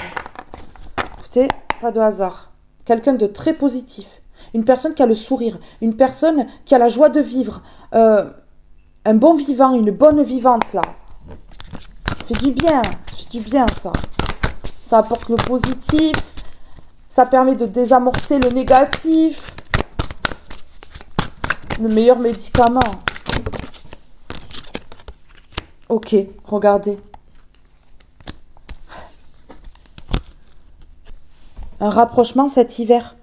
Écoutez, pas de hasard. Quelqu'un de très positif. Une personne qui a le sourire. Une personne qui a la joie de vivre. Un bon vivant, une bonne vivante là. Ça fait du bien. Ça fait du bien ça. Ça apporte le positif. Ça permet de désamorcer le négatif. Le meilleur médicament. Ok, regardez. Un rapprochement cet hiver.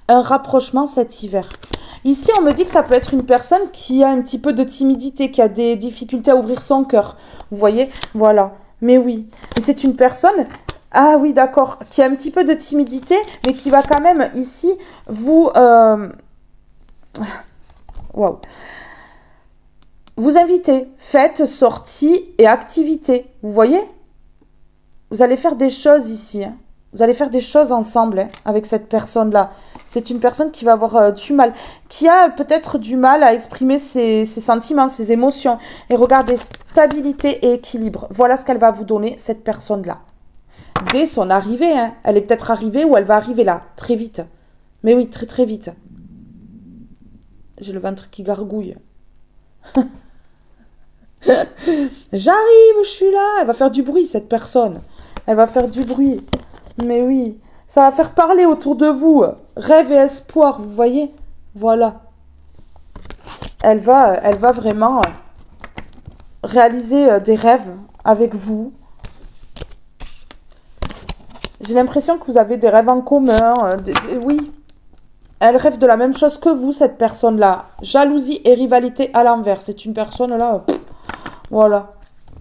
Un rapprochement cet hiver. Ici, on me dit que ça peut être une personne qui a un petit peu de timidité, qui a des difficultés à ouvrir son cœur. Vous voyez? Voilà. Mais oui. Mais c'est une personne... Ah oui, d'accord. Qui a un petit peu de timidité, mais qui va quand même ici vous... Waouh. Vous invitez. Fêtes, sorties et activités. Vous voyez? Vous allez faire des choses ici. Hein. Vous allez faire des choses ensemble hein, avec cette personne-là. C'est une personne qui va avoir du mal, qui a peut-être du mal à exprimer ses sentiments, ses émotions. Et regardez, stabilité et équilibre. Voilà ce qu'elle va vous donner, cette personne-là. Dès son arrivée, hein. Elle est peut-être arrivée ou elle va arriver là, très vite. Mais oui, très très vite. J'ai le ventre qui gargouille. J'arrive, je suis là. Elle va faire du bruit, cette personne. Elle va faire du bruit. Mais oui, ça va faire parler autour de vous. Rêve et espoir, vous voyez? Voilà. Elle va vraiment réaliser des rêves avec vous. J'ai l'impression que vous avez des rêves en commun. Oui, elle rêve de la même chose que vous, cette personne-là. Jalousie et rivalité à l'envers. C'est une personne-là, voilà,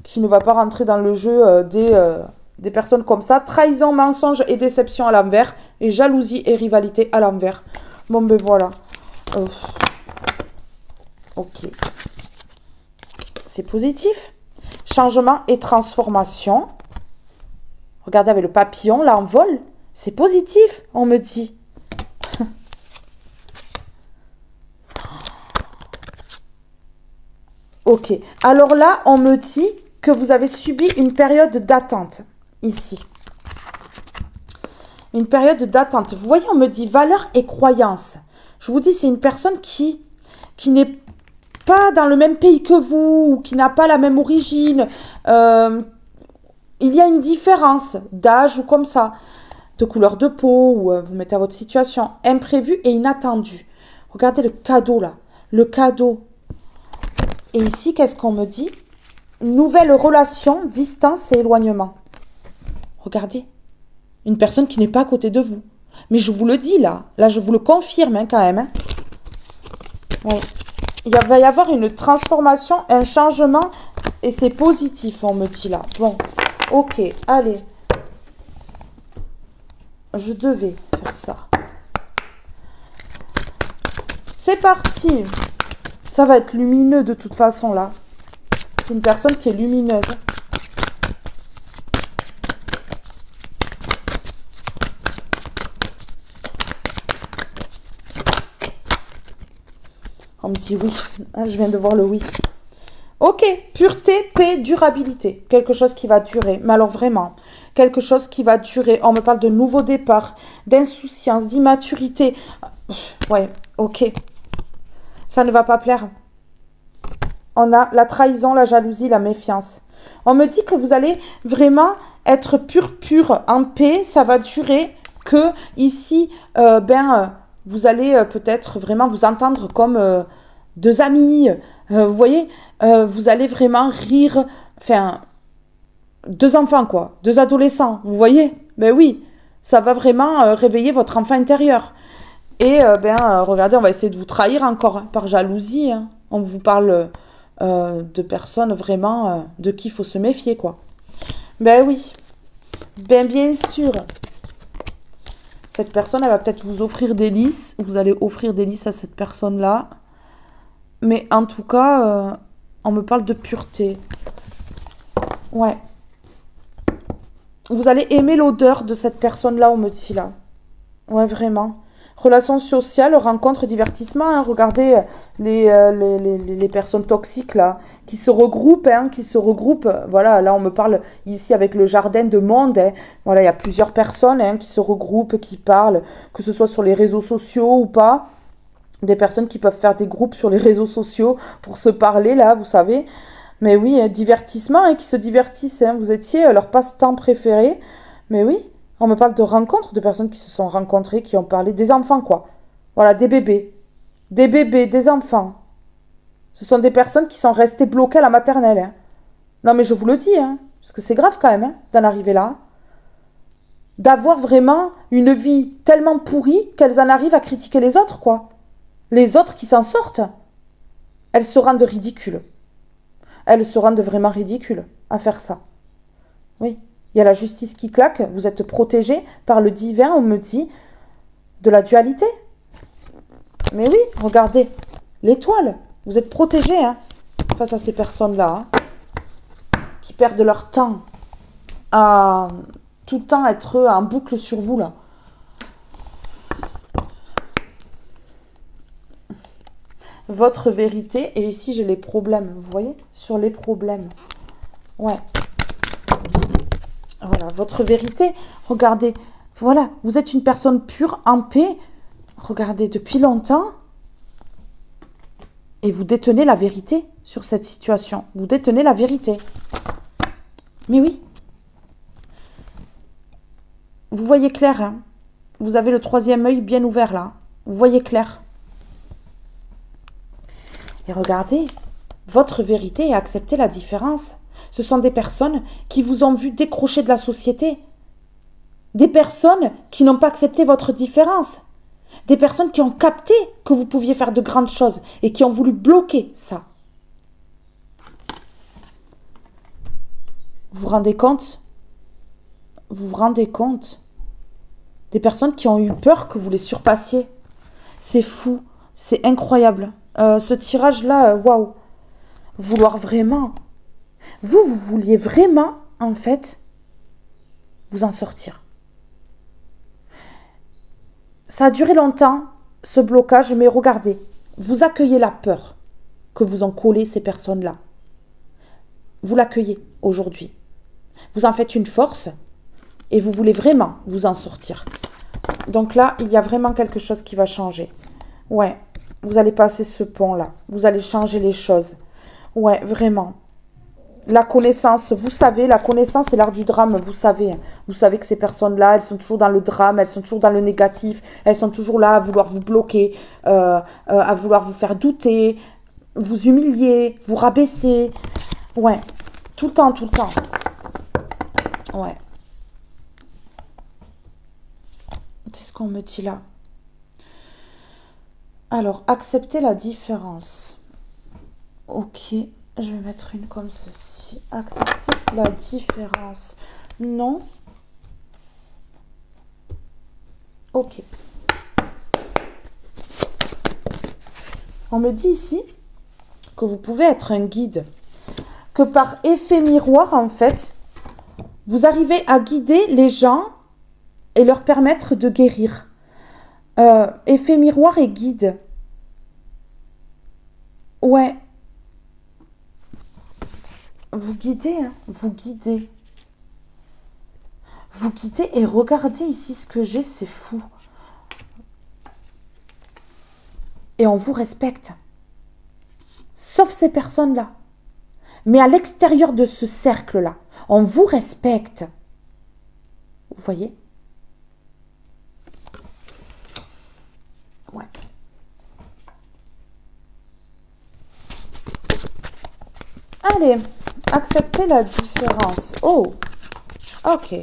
qui ne va pas rentrer dans le jeu des personnes comme ça. Trahison, mensonge et déception à l'envers. Et jalousie et rivalité à l'envers. Bon, ben voilà. Ok. C'est positif. Changement et transformation. Regardez avec le papillon, là, en vol. C'est positif, on me dit. Ok. Alors là, on me dit que vous avez subi une période d'attente. Ici. Une période d'attente. Vous voyez, on me dit valeurs et croyances. Je vous dis, c'est une personne qui n'est pas dans le même pays que vous, ou qui n'a pas la même origine. Il y a une différence d'âge ou comme ça, de couleur de peau, ou vous mettez à votre situation, imprévue et inattendue. Regardez le cadeau là, le cadeau. Et ici, qu'est-ce qu'on me dit? Nouvelle relation, distance et éloignement. Regardez, une personne qui n'est pas à côté de vous. Mais je vous le dis là je vous le confirme quand même. Hein. Oui. Il va y avoir une transformation, un changement, et c'est positif, on me dit là. Bon, ok, allez. Je devais faire ça. C'est parti. Ça va être lumineux de toute façon là. C'est une personne qui est lumineuse. On me dit oui. Je viens de voir le oui. Ok, pureté, paix, durabilité. Quelque chose qui va durer. Mais alors vraiment, quelque chose qui va durer. On me parle de nouveau départ, d'insouciance, d'immaturité. Ouais, ok. Ça ne va pas plaire. On a la trahison, la jalousie, la méfiance. On me dit que vous allez vraiment être pur, en paix. Ça va durer que ici, vous allez peut-être vraiment vous entendre comme deux amis. Vous voyez, vous allez vraiment rire. Enfin, deux enfants quoi, deux adolescents. Vous voyez? Ben oui, ça va vraiment réveiller votre enfant intérieur. Et regardez, on va essayer de vous trahir encore par jalousie. Hein. On vous parle de personnes vraiment de qui il faut se méfier, quoi. Ben oui, bien sûr. Cette personne, elle va peut-être vous offrir des lys. Vous allez offrir des lys à cette personne-là. Mais en tout cas, on me parle de pureté. Ouais. Vous allez aimer l'odeur de cette personne-là, on me dit là. Ouais, vraiment. Relations sociales, rencontres, divertissement. Hein. Regardez les personnes toxiques là, qui se regroupent, Voilà, là on me parle ici avec le jardin de monde. Hein. Voilà, il y a plusieurs personnes qui se regroupent, qui parlent, que ce soit sur les réseaux sociaux ou pas. Des personnes qui peuvent faire des groupes sur les réseaux sociaux pour se parler là, vous savez. Mais oui, divertissement, qui se divertissent. Vous étiez leur passe-temps préféré. Mais oui. On me parle de rencontres, de personnes qui se sont rencontrées, qui ont parlé des enfants, quoi. Voilà, des bébés, des enfants. Ce sont des personnes qui sont restées bloquées à la maternelle. Hein. Non, mais je vous le dis, parce que c'est grave quand même d'en arriver là. D'avoir vraiment une vie tellement pourrie qu'elles en arrivent à critiquer les autres, quoi. Les autres qui s'en sortent, elles se rendent ridicules. Elles se rendent vraiment ridicules à faire ça. Oui. Il y a la justice qui claque, vous êtes protégé par le divin, on me dit, de la dualité. Mais oui, regardez, l'étoile, vous êtes protégé face à ces personnes-là, qui perdent leur temps à tout le temps être en boucle sur vous, là. Votre vérité, et ici j'ai les problèmes, vous voyez, sur les problèmes. Ouais. Voilà, votre vérité, regardez, voilà, vous êtes une personne pure, en paix, regardez, depuis longtemps, et vous détenez la vérité sur cette situation. Vous détenez la vérité. Mais oui. Vous voyez clair, hein. Vous avez le troisième œil bien ouvert, là. Vous voyez clair. Et regardez, votre vérité et acceptez la différence. Ce sont des personnes qui vous ont vu décrocher de la société. Des personnes qui n'ont pas accepté votre différence. Des personnes qui ont capté que vous pouviez faire de grandes choses et qui ont voulu bloquer ça. Vous vous rendez compte? Vous vous rendez compte? Des personnes qui ont eu peur que vous les surpassiez. C'est fou, c'est incroyable. Ce tirage-là, waouh. Vouloir vraiment. Vous vouliez vraiment, en fait, vous en sortir. Ça a duré longtemps, ce blocage, mais regardez, vous accueillez la peur que vous ont collé ces personnes-là. Vous l'accueillez aujourd'hui. Vous en faites une force et vous voulez vraiment vous en sortir. Donc là, il y a vraiment quelque chose qui va changer. Ouais, vous allez passer ce pont-là. Vous allez changer les choses. Ouais, vraiment. La connaissance, vous savez, la connaissance c'est l'art du drame, vous savez. Vous savez que ces personnes-là, elles sont toujours dans le drame, elles sont toujours dans le négatif, elles sont toujours là à vouloir vous bloquer, à vouloir vous faire douter, vous humilier, vous rabaisser. Ouais, tout le temps, tout le temps. Ouais. C'est ce qu'on me dit là. Alors, accepter la différence. Ok. Je vais mettre une comme ceci. Accepter la différence. Non. Ok. On me dit ici que vous pouvez être un guide. Que par effet miroir, en fait, vous arrivez à guider les gens et leur permettre de guérir. Effet miroir et guide. Ouais. Vous guidez, hein, vous guidez. Vous guidez et regardez ici ce que j'ai, c'est fou. Et on vous respecte. Sauf ces personnes-là. Mais à l'extérieur de ce cercle-là, on vous respecte. Vous voyez? Ouais. Allez, accepter la différence. Oh, ok.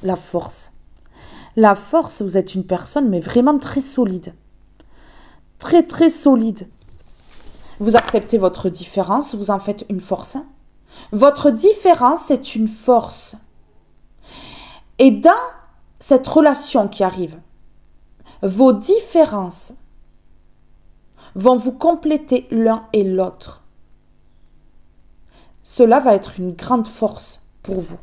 La force. La force, vous êtes une personne, mais vraiment très solide. Très, très solide. Vous acceptez votre différence, vous en faites une force. Votre différence est une force. Et dans cette relation qui arrive, vos différences vont vous compléter l'un et l'autre. Cela va être une grande force pour vous.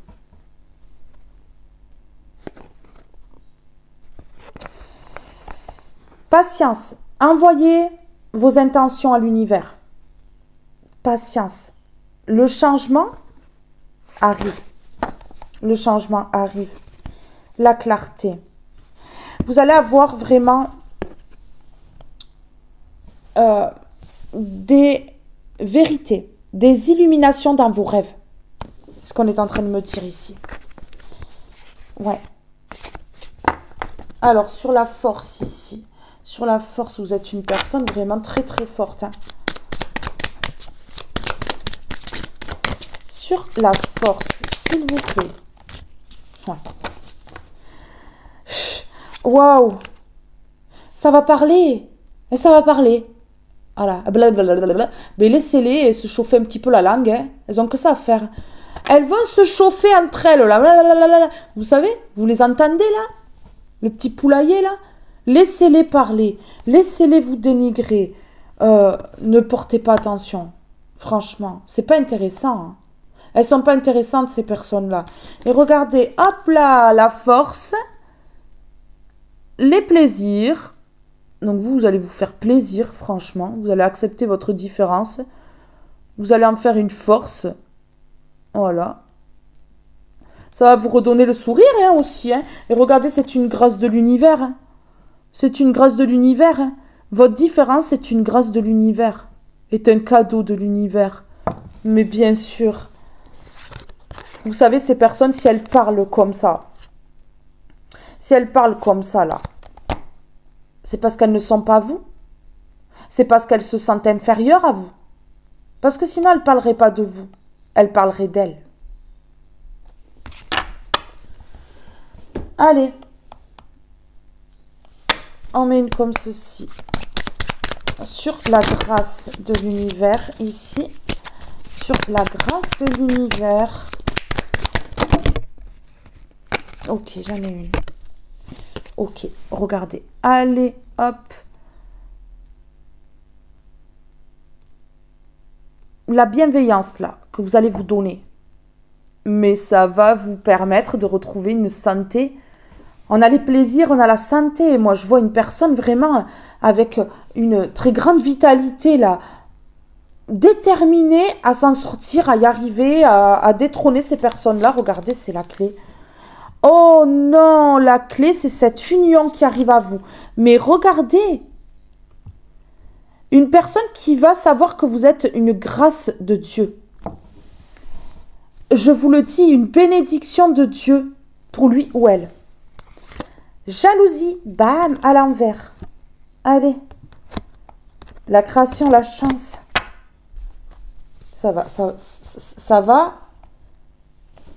Patience. Envoyez vos intentions à l'univers. Patience. Le changement arrive. Le changement arrive. La clarté. Vous allez avoir vraiment des vérités. Des illuminations dans vos rêves. C'est ce qu'on est en train de me dire ici. Ouais. Alors, sur la force ici. Sur la force, vous êtes une personne vraiment très très forte. Hein. Sur la force, s'il vous plaît. Ouais. Waouh. Ça va parler. Et ça va parler. Voilà, blablabla. Mais laissez-les se chauffer un petit peu la langue. Hein. Elles ont que ça à faire. Elles vont se chauffer entre elles. Là. Blablabla. Vous savez, vous les entendez là? Le petit poulailler là? Laissez-les parler. Laissez-les vous dénigrer. Ne portez pas attention. Franchement, c'est pas intéressant. Hein. Elles sont pas intéressantes ces personnes-là. Et regardez, hop là, la force, les plaisirs. Donc vous allez vous faire plaisir, franchement. Vous allez accepter votre différence. Vous allez en faire une force. Voilà. Ça va vous redonner le sourire hein, aussi. Hein. Et regardez, c'est une grâce de l'univers. Hein. C'est une grâce de l'univers. Hein. Votre différence est une grâce de l'univers. Est un cadeau de l'univers. Mais bien sûr. Vous savez, ces personnes, si elles parlent comme ça. Si elles parlent comme ça, là. C'est parce qu'elles ne sont pas vous. C'est parce qu'elles se sentent inférieures à vous. Parce que sinon, elles ne parleraient pas de vous. Elles parleraient d'elles. Allez. On met une comme ceci. Sur la grâce de l'univers, ici. Sur la grâce de l'univers. Ok, j'en ai une. Ok, regardez. Allez, hop. La bienveillance, là, que vous allez vous donner. Mais ça va vous permettre de retrouver une santé. On a les plaisirs, on a la santé. Moi, je vois une personne vraiment avec une très grande vitalité, là. Déterminée à s'en sortir, à y arriver, à détrôner ces personnes-là. Regardez, c'est la clé. Oh non, la clé, c'est cette union qui arrive à vous. Mais regardez, une personne qui va savoir que vous êtes une grâce de Dieu. Je vous le dis, une bénédiction de Dieu pour lui ou elle. Jalousie, bam, à l'envers. Allez. La création, la chance. Ça va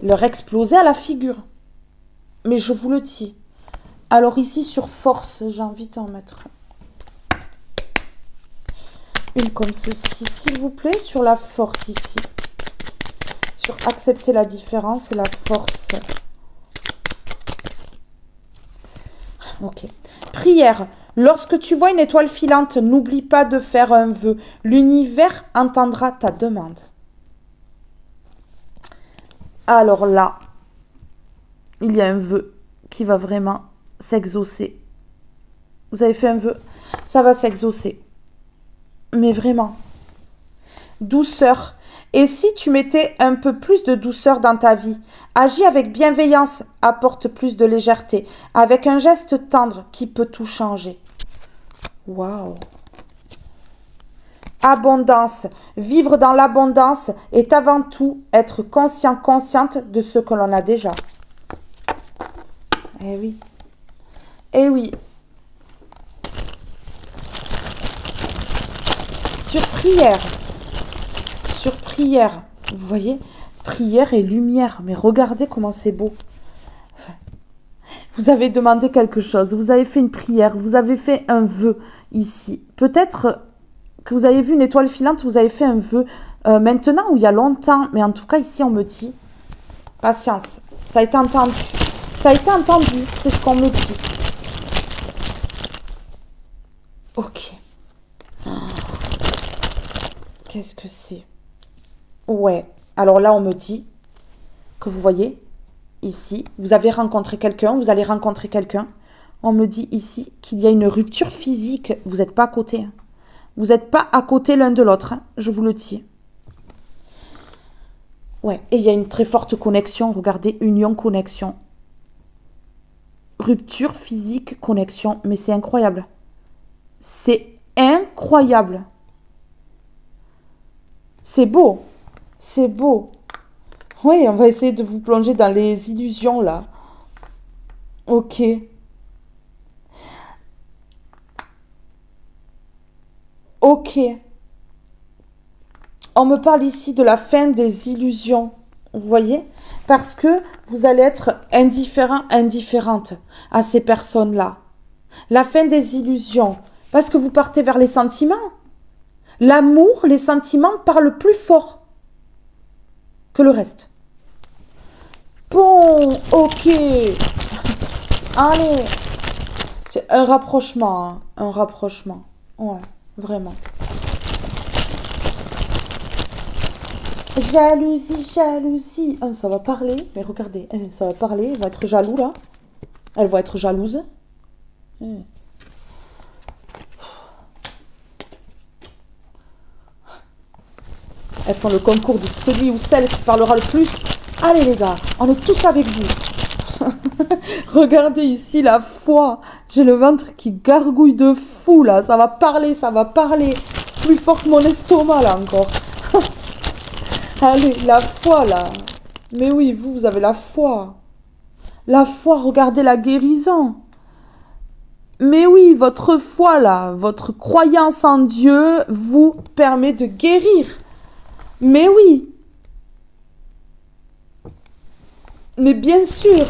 leur exploser à la figure. Mais je vous le dis. Alors ici, sur force, j'ai envie d'en mettre une comme ceci, s'il vous plaît. Sur la force ici. Sur accepter la différence et la force. Ok. Prière. Lorsque tu vois une étoile filante, n'oublie pas de faire un vœu. L'univers entendra ta demande. Alors là, il y a un vœu qui va vraiment s'exaucer. Vous avez fait un vœu, ça va s'exaucer. Mais vraiment. Douceur. Et si tu mettais un peu plus de douceur dans ta vie, agis avec bienveillance, apporte plus de légèreté, avec un geste tendre qui peut tout changer. Waouh. Abondance. Vivre dans l'abondance est avant tout être conscient, consciente de ce que l'on a déjà. Eh oui. Eh oui. Sur prière. Sur prière. Vous voyez, prière et lumière. Mais regardez comment c'est beau. Vous avez demandé quelque chose. Vous avez fait une prière. Vous avez fait un vœu ici. Peut-être que vous avez vu une étoile filante. Vous avez fait un vœu maintenant ou il y a longtemps. Mais en tout cas, ici, on me dit. Patience. Ça a été entendu. Ça a été entendu. C'est ce qu'on me dit. Ok. Qu'est-ce que c'est? Ouais. Alors là, on me dit que vous voyez, ici, vous avez rencontré quelqu'un, vous allez rencontrer quelqu'un. On me dit ici qu'il y a une rupture physique. Vous n'êtes pas à côté. Hein. Vous n'êtes pas à côté l'un de l'autre. Hein. Je vous le dis. Ouais. Et il y a une très forte connexion. Regardez, union, connexion. Rupture physique, connexion. Mais c'est incroyable. C'est incroyable. C'est beau. C'est beau. Oui, on va essayer de vous plonger dans les illusions, là. Ok. Ok. On me parle ici de la fin des illusions. Vous voyez? Parce que vous allez être indifférent, indifférente à ces personnes-là. La fin des illusions. Parce que vous partez vers les sentiments. L'amour, les sentiments parlent plus fort que le reste. Bon, ok. Allez. C'est un rapprochement, hein. Un rapprochement. Ouais, vraiment. Jalousie, jalousie. Ah, ça va parler. Mais regardez, ça va parler. Elle va être jaloux, là. Elle va être jalouse. Elles font le concours de celui ou celle qui parlera le plus. Allez les gars, on est tous avec vous. Regardez ici la foi. J'ai le ventre qui gargouille de fou là. Ça va parler, ça va parler. Plus fort que mon estomac là encore. Allez, la foi là. Mais oui, vous avez la foi. La foi, regardez la guérison. Mais oui, votre foi là, votre croyance en Dieu vous permet de guérir. Mais oui. Mais bien sûr.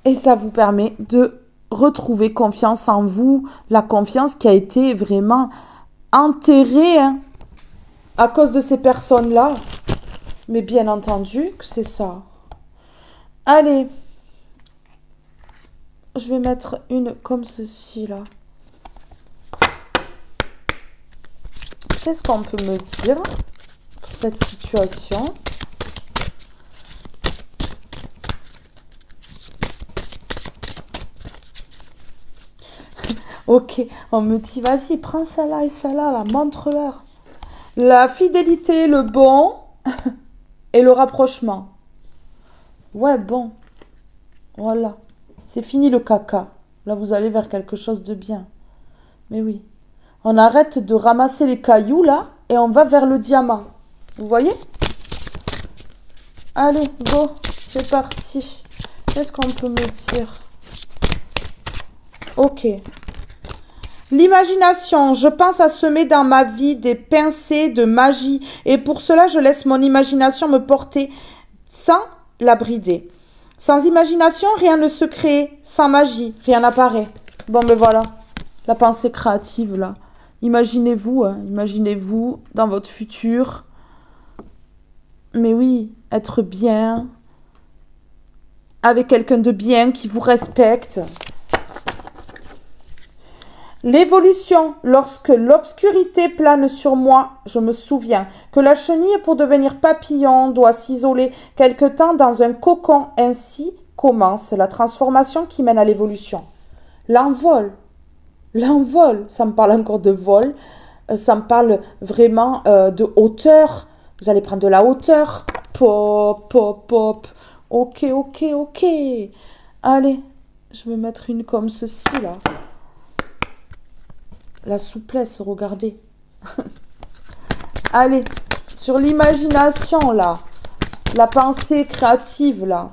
Et ça vous permet de retrouver confiance en vous, la confiance qui a été vraiment enterrée hein, à cause de ces personnes-là. Mais bien entendu que c'est ça. Allez, je vais mettre une comme ceci là. Qu'est-ce qu'on peut me dire pour cette situation ? Ok, on me dit, vas-y, prends celle-là et celle-là, là, montre-leur. La fidélité, le bon et le rapprochement. Ouais, bon. Voilà. C'est fini le caca. Là, vous allez vers quelque chose de bien. Mais oui. On arrête de ramasser les cailloux, là, et on va vers le diamant. Vous voyez ? Allez, go. C'est parti. Qu'est-ce qu'on peut me dire ? Ok. L'imagination, je pense à semer dans ma vie des pincées de magie et pour cela je laisse mon imagination me porter sans la brider. Sans imagination, rien ne se crée, sans magie, rien n'apparaît. Bon ben voilà, la pensée créative là. Imaginez-vous, hein, imaginez-vous dans votre futur. Mais oui, être bien, avec quelqu'un de bien qui vous respecte. L'évolution, lorsque l'obscurité plane sur moi, je me souviens que la chenille pour devenir papillon doit s'isoler quelque temps dans un cocon. Ainsi commence la transformation qui mène à l'évolution. L'envol, ça me parle encore de vol, ça me parle vraiment de hauteur. Vous allez prendre de la hauteur. Pop, pop, pop. Ok. Allez, je vais mettre une comme ceci là. La souplesse, regardez. Allez, sur l'imagination, là. La pensée créative, là.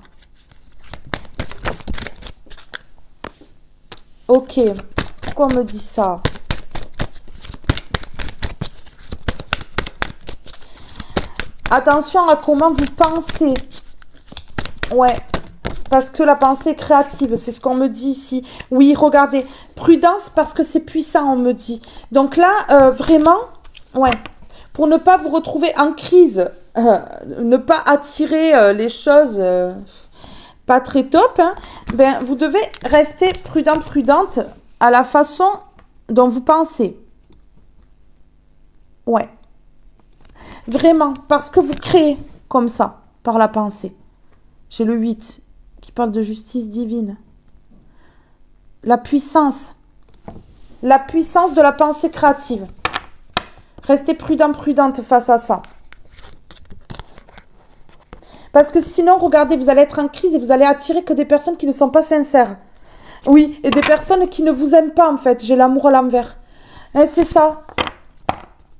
Ok. Pourquoi on me dit ça ? Attention à comment vous pensez. Ouais. Parce que la pensée créative, c'est ce qu'on me dit ici. Oui, regardez, prudence parce que c'est puissant, on me dit. Donc là, vraiment, ouais, pour ne pas vous retrouver en crise, ne pas attirer les choses pas très top, hein, ben, vous devez rester prudente à la façon dont vous pensez. Ouais. Vraiment, parce que vous créez comme ça, par la pensée. J'ai le 8. Qui parle de justice divine. La puissance de la pensée créative. Restez prudente face à ça. Parce que sinon, regardez, vous allez être en crise et vous allez attirer que des personnes qui ne sont pas sincères. Oui, et des personnes qui ne vous aiment pas en fait. J'ai l'amour à l'envers. Hein, c'est ça.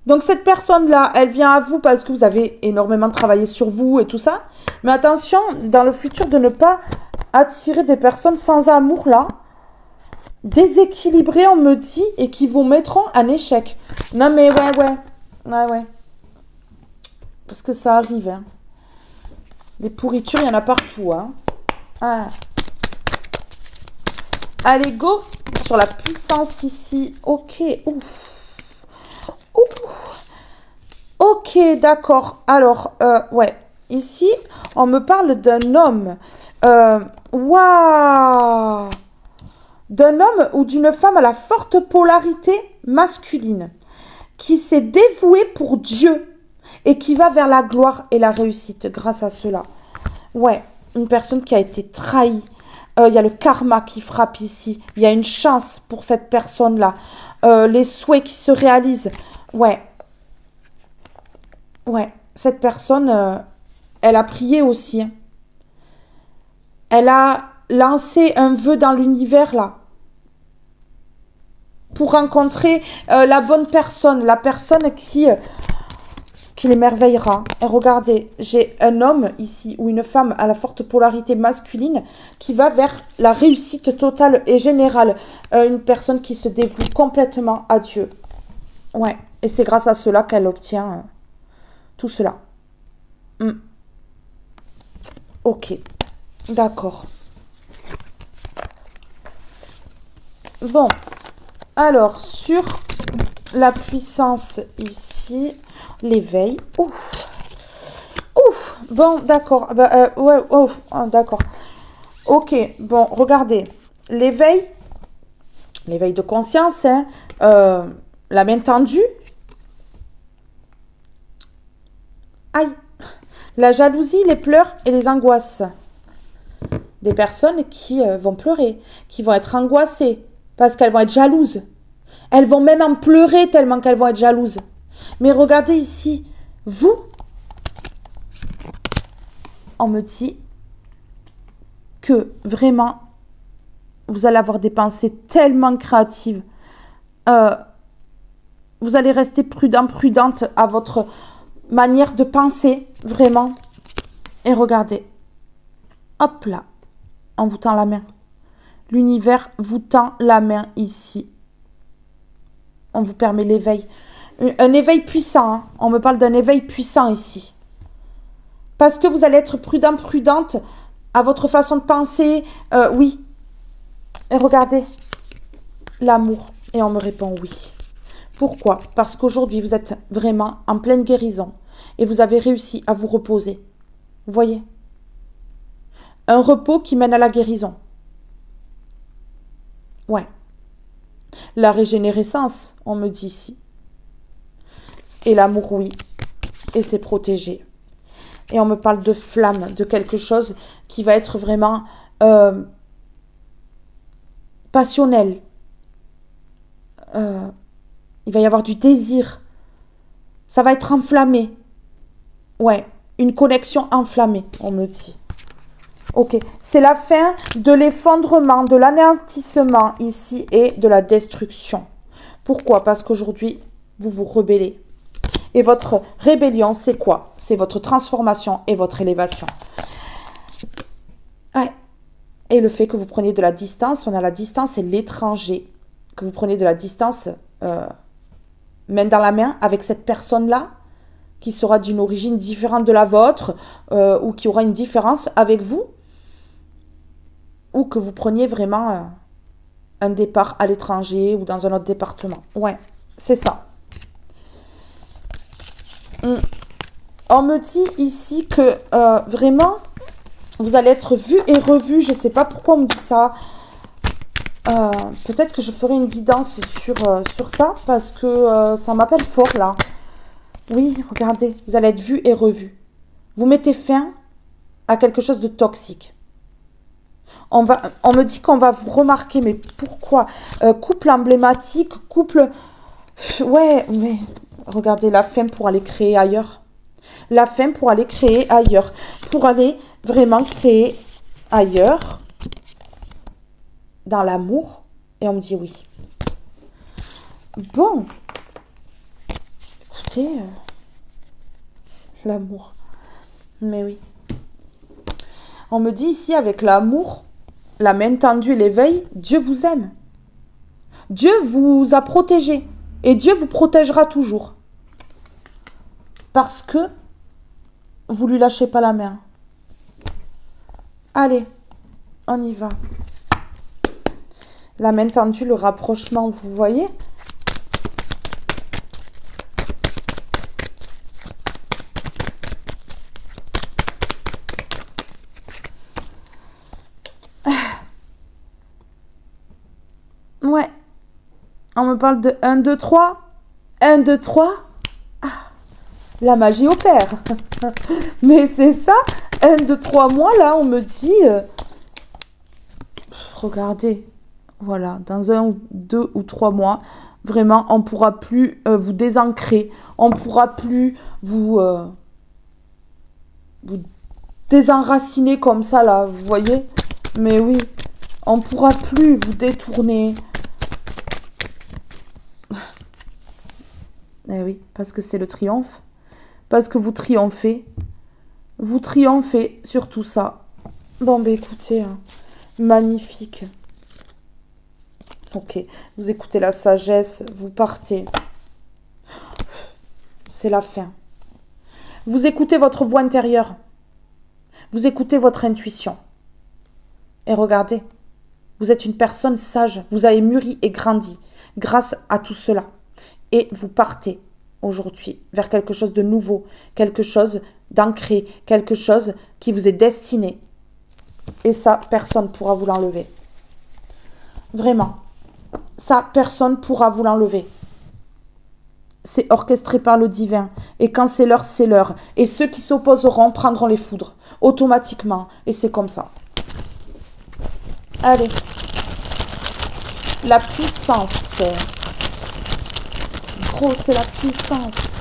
Donc cette personne-là, elle vient à vous parce que vous avez énormément travaillé sur vous et tout ça. Mais attention, dans le futur, de ne pas attirer des personnes sans amour, là, déséquilibrées, on me dit, et qui vous mettront en échec. Non mais ouais. Parce que ça arrive, hein. Des pourritures, il y en a partout, hein. Ah. Allez, go sur la puissance ici. Ok, Ok, d'accord. Alors, ouais. Ici, on me parle d'un homme. Waouh! D'un homme ou d'une femme à la forte polarité masculine, qui s'est dévoué pour Dieu et qui va vers la gloire et la réussite grâce à cela. Ouais, une personne qui a été trahie. Il y a le karma qui frappe ici. Il y a une chance pour cette personne-là. Les souhaits qui se réalisent. Ouais, cette personne, elle a prié aussi. Elle a lancé un vœu dans l'univers, là. Pour rencontrer la bonne personne. La personne qui l'émerveillera. Et regardez, j'ai un homme ici, ou une femme à la forte polarité masculine, qui va vers la réussite totale et générale. Une personne qui se dévoue complètement à Dieu. Ouais, et c'est grâce à cela qu'elle obtient tout cela. Ok, d'accord. Bon, alors, sur la puissance ici, l'éveil. Bon, d'accord. Ouais, d'accord. Ok, bon, regardez. L'éveil de conscience, hein, la main tendue. Aïe. La jalousie, les pleurs et les angoisses. Des personnes qui vont pleurer, qui vont être angoissées parce qu'elles vont être jalouses. Elles vont même en pleurer tellement qu'elles vont être jalouses. Mais regardez ici, vous, on me dit que vraiment, vous allez avoir des pensées tellement créatives. Vous allez rester prudente à votre manière de penser, vraiment. Et regardez, hop là, on vous tend la main. L'univers vous tend la main ici. On vous permet l'éveil. Un éveil puissant, hein. On me parle d'un éveil puissant ici. Parce que vous allez être prudente à votre façon de penser. Oui. Et regardez, l'amour. Et on me répond oui. Pourquoi? Parce qu'aujourd'hui, vous êtes vraiment en pleine guérison. Et vous avez réussi à vous reposer. Vous voyez? Un repos qui mène à la guérison. Ouais. La régénérescence, on me dit ici. Et l'amour, oui. Et c'est protégé. Et on me parle de flamme, de quelque chose qui va être vraiment passionnel. Il va y avoir du désir. Ça va être enflammé. Ouais, une connexion enflammée, on me dit. Ok, c'est la fin de l'effondrement, de l'anéantissement ici et de la destruction. Pourquoi? Parce qu'aujourd'hui, vous vous rebellez. Et votre rébellion, c'est quoi? C'est votre transformation et votre élévation. Ouais. Et le fait que vous preniez de la distance, on a la distance et l'étranger. Que vous prenez de la distance, main dans la main, avec cette personne-là, qui sera d'une origine différente de la vôtre, ou qui aura une différence avec vous, ou que vous preniez vraiment un départ à l'étranger ou dans un autre département. Ouais, c'est ça. On me dit ici que vraiment, vous allez être vu et revu. Je ne sais pas pourquoi on me dit ça. Peut-être que je ferai une guidance sur ça, parce que ça m'appelle fort là. Oui, regardez, vous allez être vu et revu. Vous mettez fin à quelque chose de toxique. On me dit qu'on va vous remarquer, mais pourquoi? Couple emblématique, couple... Ouais, mais regardez, la fin pour aller créer ailleurs. La fin pour aller créer ailleurs. Pour aller vraiment créer ailleurs, dans l'amour. Et on me dit oui. Bon. Écoutez, l'amour. Mais oui. On me dit ici, avec l'amour, la main tendue et l'éveil, Dieu vous aime. Dieu vous a protégé. Et Dieu vous protégera toujours. Parce que vous lui lâchez pas la main. Allez, on y va. La main tendue, le rapprochement, vous voyez? Ouais. On me parle de 1, 2, 3. 1, 2, 3. Ah, la magie opère. Mais c'est ça. 1, 2, 3 mois, là, on me dit... regardez. Voilà, dans 1, 2 ou 3 mois, vraiment, on ne pourra plus vous désancrer. On ne pourra plus vous désenraciner comme ça, là, vous voyez? Mais oui, on ne pourra plus vous détourner. Eh oui, parce que c'est le triomphe. Parce que vous triomphez. Vous triomphez sur tout ça. Bon, ben écoutez, hein, magnifique. Ok, vous écoutez la sagesse, vous partez. C'est la fin. Vous écoutez votre voix intérieure. Vous écoutez votre intuition. Et regardez, Vous êtes une personne sage. Vous avez mûri et grandi grâce à tout cela. Et vous partez aujourd'hui vers quelque chose de nouveau, quelque chose d'ancré, quelque chose qui vous est destiné. Et ça, personne ne pourra vous l'enlever. Vraiment. Ça, personne ne pourra vous l'enlever. C'est orchestré par le divin. Et quand c'est l'heure, c'est l'heure. Et ceux qui s'opposeront prendront les foudres. Automatiquement. Et c'est comme ça. Allez. La puissance. Gros, c'est la puissance.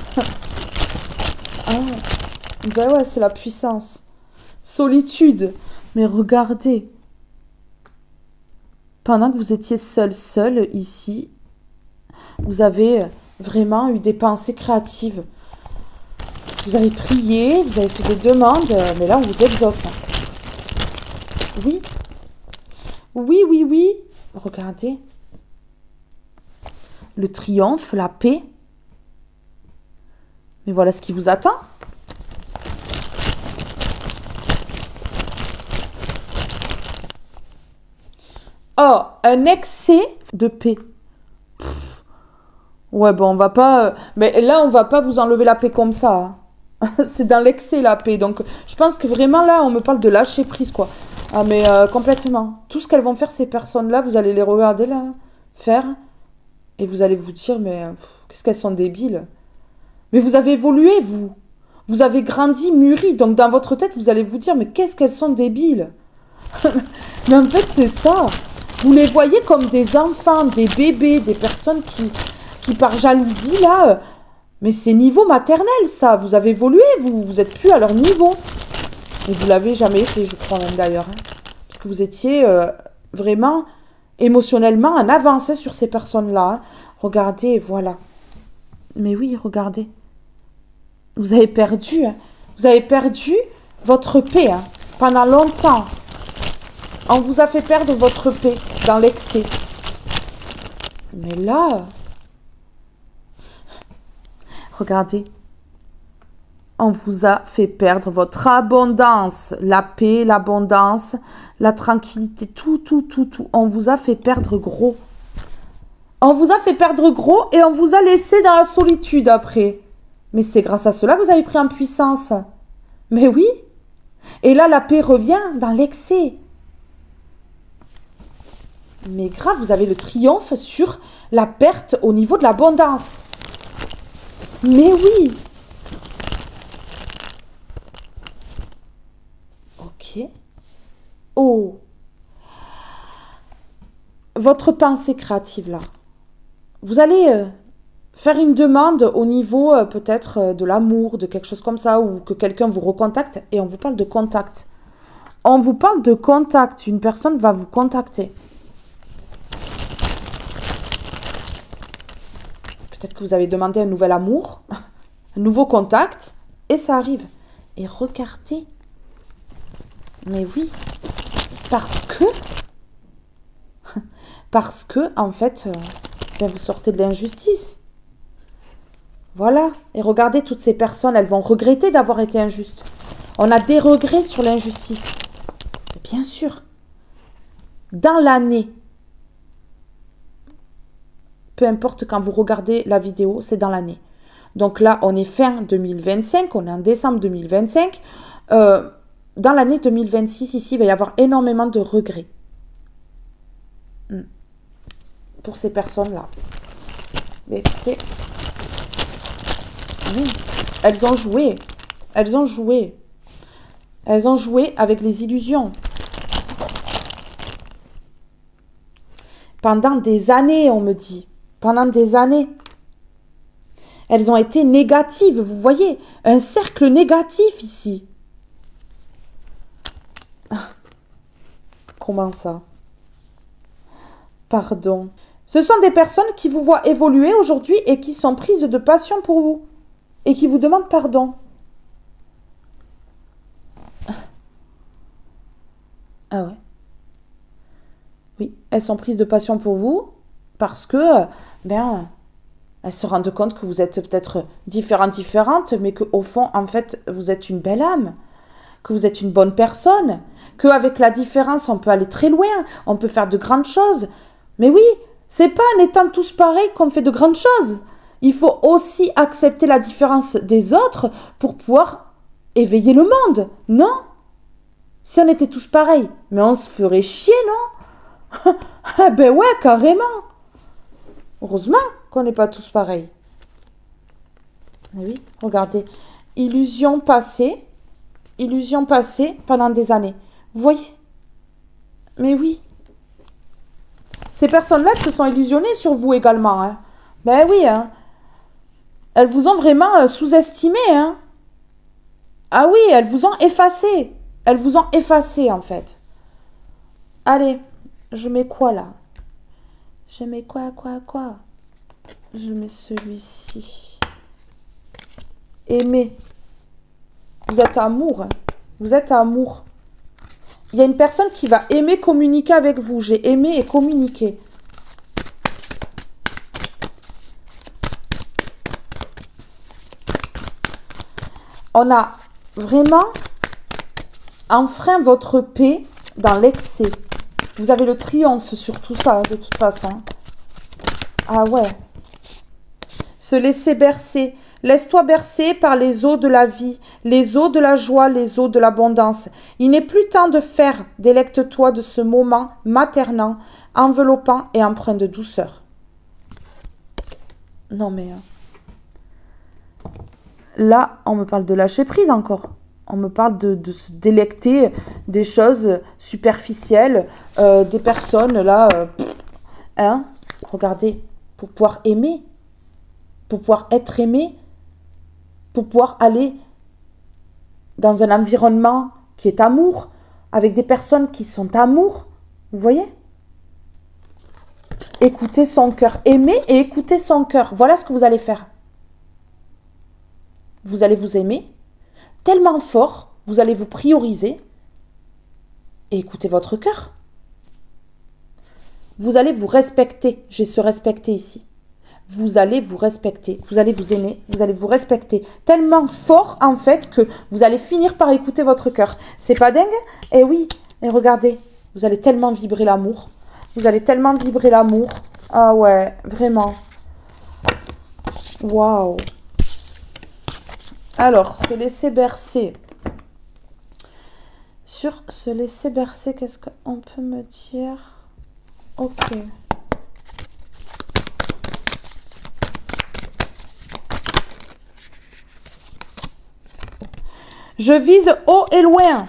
Ah, ben ouais, c'est la puissance. Solitude. Mais regardez. Pendant que vous étiez seul ici, vous avez vraiment eu des pensées créatives. Vous avez prié, vous avez fait des demandes, mais là, on vous exauce. Oui. Oui, oui, oui. Regardez. Le triomphe, la paix. Mais voilà ce qui vous attend. Oh, un excès de paix. Ouais, bon, on va pas... Mais là, on va pas vous enlever la paix comme ça. Hein. C'est dans l'excès, la paix. Donc, je pense que vraiment, là, on me parle de lâcher prise, quoi. Ah, mais complètement. Tout ce qu'elles vont faire, ces personnes-là, vous allez les regarder, là, faire. Et vous allez vous dire, mais qu'est-ce qu'elles sont débiles. Mais vous avez évolué, vous. Vous avez grandi, mûri. Donc, dans votre tête, vous allez vous dire, mais qu'est-ce qu'elles sont débiles. Mais en fait, c'est ça. Vous les voyez comme des enfants, des bébés, des personnes qui par jalousie, là... mais c'est niveau maternel, ça. Vous avez évolué, vous êtes plus à leur niveau. Et vous l'avez jamais été, je crois même d'ailleurs. Hein. Parce que vous étiez vraiment émotionnellement en avance sur ces personnes-là. Hein. Regardez, voilà. Mais oui, regardez. Vous avez perdu. Hein. Vous avez perdu votre paix hein, pendant longtemps. On vous a fait perdre votre paix dans l'excès. Mais là... regardez. On vous a fait perdre votre abondance. La paix, l'abondance, la tranquillité, tout. On vous a fait perdre gros. On vous a fait perdre gros et on vous a laissé dans la solitude après. Mais c'est grâce à cela que vous avez pris en puissance. Mais oui. Et là, la paix revient dans l'excès. Mais grave, vous avez le triomphe sur la perte au niveau de l'abondance. Mais oui. Ok. Oh. Votre pensée créative, là. Vous allez faire une demande au niveau peut-être de l'amour, de quelque chose comme ça, ou que quelqu'un vous recontacte. Et on vous parle de contact. On vous parle de contact. Une personne va vous contacter. Peut-être que vous avez demandé un nouvel amour, un nouveau contact, et ça arrive. Et regardez. Mais oui. Parce que, en fait, vous sortez de l'injustice. Voilà. Et regardez, toutes ces personnes, elles vont regretter d'avoir été injustes. On a des regrets sur l'injustice. Bien sûr. Dans l'année, peu importe quand vous regardez la vidéo, c'est dans l'année. Donc là, on est fin 2025, on est en décembre 2025. Dans l'année 2026, ici, il va y avoir énormément de regrets. Pour ces personnes-là. Mais écoutez, oui, elles ont joué. Elles ont joué. Elles ont joué avec les illusions. Pendant des années, on me dit. Pendant des années. Elles ont été négatives, vous voyez. Un cercle négatif ici. Comment ça? Pardon. Ce sont des personnes qui vous voient évoluer aujourd'hui et qui sont prises de passion pour vous. Et qui vous demandent pardon. Ah ouais. Oui, elles sont prises de passion pour vous parce que, elles se rendent compte que vous êtes peut-être différente, mais qu'au fond, en fait, vous êtes une belle âme. que vous êtes une bonne personne, qu'avec la différence, on peut aller très loin, on peut faire de grandes choses. Mais oui, c'est pas en étant tous pareils qu'on fait de grandes choses. Il faut aussi accepter la différence des autres pour pouvoir éveiller le monde, non? Si on était tous pareils, mais on se ferait chier, non? Ah ben ouais, carrément. Heureusement qu'on n'est pas tous pareils. Ah oui, regardez. Illusion passée pendant des années. Vous voyez? Mais oui. Ces personnes-là se sont illusionnées sur vous également. Hein. Ben oui, hein. Elles vous ont vraiment sous-estimé. Hein. Ah oui, elles vous ont effacé. Elles vous ont effacé, en fait. Allez, je mets quoi, là? Je mets quoi? Je mets celui-ci. Aimer. Vous êtes amour. Vous êtes amour. Il y a une personne qui va aimer communiquer avec vous. J'ai aimé et communiqué. On a vraiment enfreint votre paix dans l'excès. Vous avez le triomphe sur tout ça, de toute façon. Ah ouais. Se laisser bercer. Laisse-toi bercer par les eaux de la vie, les eaux de la joie, les eaux de l'abondance. Il n'est plus temps de faire. Délecte-toi de ce moment maternant, enveloppant et empreint de douceur. Non mais... Là, on me parle de lâcher prise encore. On me parle de se délecter des choses superficielles, des personnes là... hein? Regardez, pour pouvoir aimer, pour pouvoir être aimé, pour pouvoir aller dans un environnement qui est amour, avec des personnes qui sont amour. Vous voyez? Écoutez son cœur. Aimer et écouter son cœur. Voilà ce que vous allez faire. Vous allez vous aimer tellement fort, vous allez vous prioriser et écouter votre cœur. Vous allez vous respecter. J'ai ce respecter ici. Vous allez vous respecter, vous allez vous aimer, vous allez vous respecter tellement fort en fait que vous allez finir par écouter votre cœur. C'est pas dingue? Eh oui, et regardez, vous allez tellement vibrer l'amour. Vous allez tellement vibrer l'amour. Ah ouais, vraiment. Waouh. Alors, se laisser bercer. Sur se laisser bercer, qu'est-ce qu'on peut me dire? Ok. Je vise haut et loin.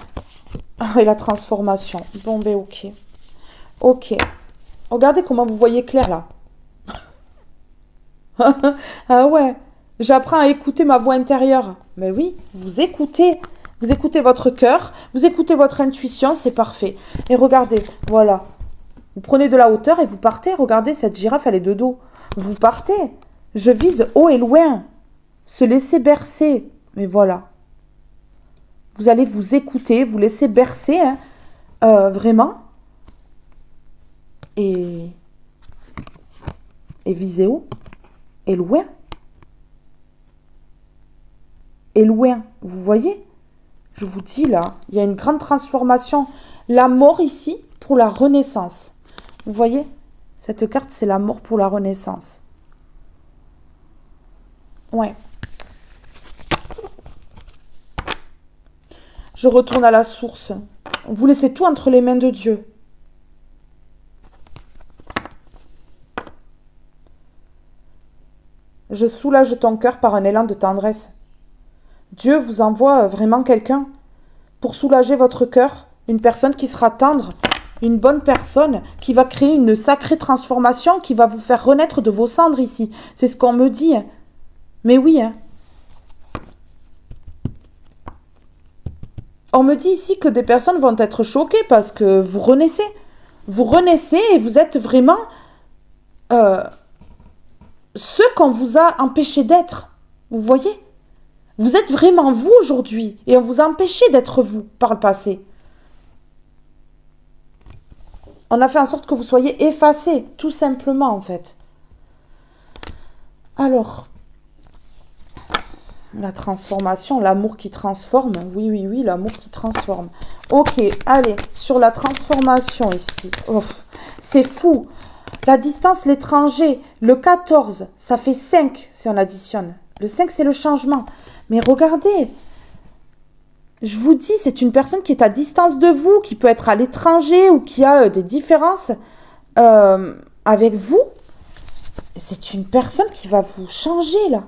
Ah, et la transformation. Bon, ben ok. Ok. Regardez comment vous voyez clair là. Ah ouais. J'apprends à écouter ma voix intérieure. Mais oui, vous écoutez. Vous écoutez votre cœur. Vous écoutez votre intuition. C'est parfait. Et regardez, voilà. Vous prenez de la hauteur et vous partez. Regardez, cette girafe, elle est de dos. Vous partez. Je vise haut et loin. Se laisser bercer. Mais voilà. Vous allez vous écouter, vous laisser bercer, hein, vraiment. Et viser haut. Et loin. Et loin. Vous voyez? Je vous dis là, il y a une grande transformation. La mort ici pour la renaissance. Vous voyez? Cette carte, c'est la mort pour la renaissance. Ouais. Je retourne à la source. Vous laissez tout entre les mains de Dieu. Je soulage ton cœur par un élan de tendresse. Dieu vous envoie vraiment quelqu'un pour soulager votre cœur, une personne qui sera tendre, une bonne personne qui va créer une sacrée transformation, qui va vous faire renaître de vos cendres ici. C'est ce qu'on me dit. Mais oui, hein. On me dit ici que des personnes vont être choquées parce que vous renaissez. Vous renaissez et vous êtes vraiment ce qu'on vous a empêché d'être. Vous voyez? Vous êtes vraiment vous aujourd'hui et on vous a empêché d'être vous par le passé. On a fait en sorte que vous soyez effacés, tout simplement en fait. Alors, La transformation, l'amour qui transforme. Oui, oui, oui, l'amour qui transforme. Ok, allez, sur la transformation ici. Oh, c'est fou. La distance, l'étranger, le 14, ça fait 5 si on additionne. Le 5, c'est le changement. Mais regardez, je vous dis, c'est une personne qui est à distance de vous, qui peut être à l'étranger ou qui a des différences avec vous. C'est une personne qui va vous changer là.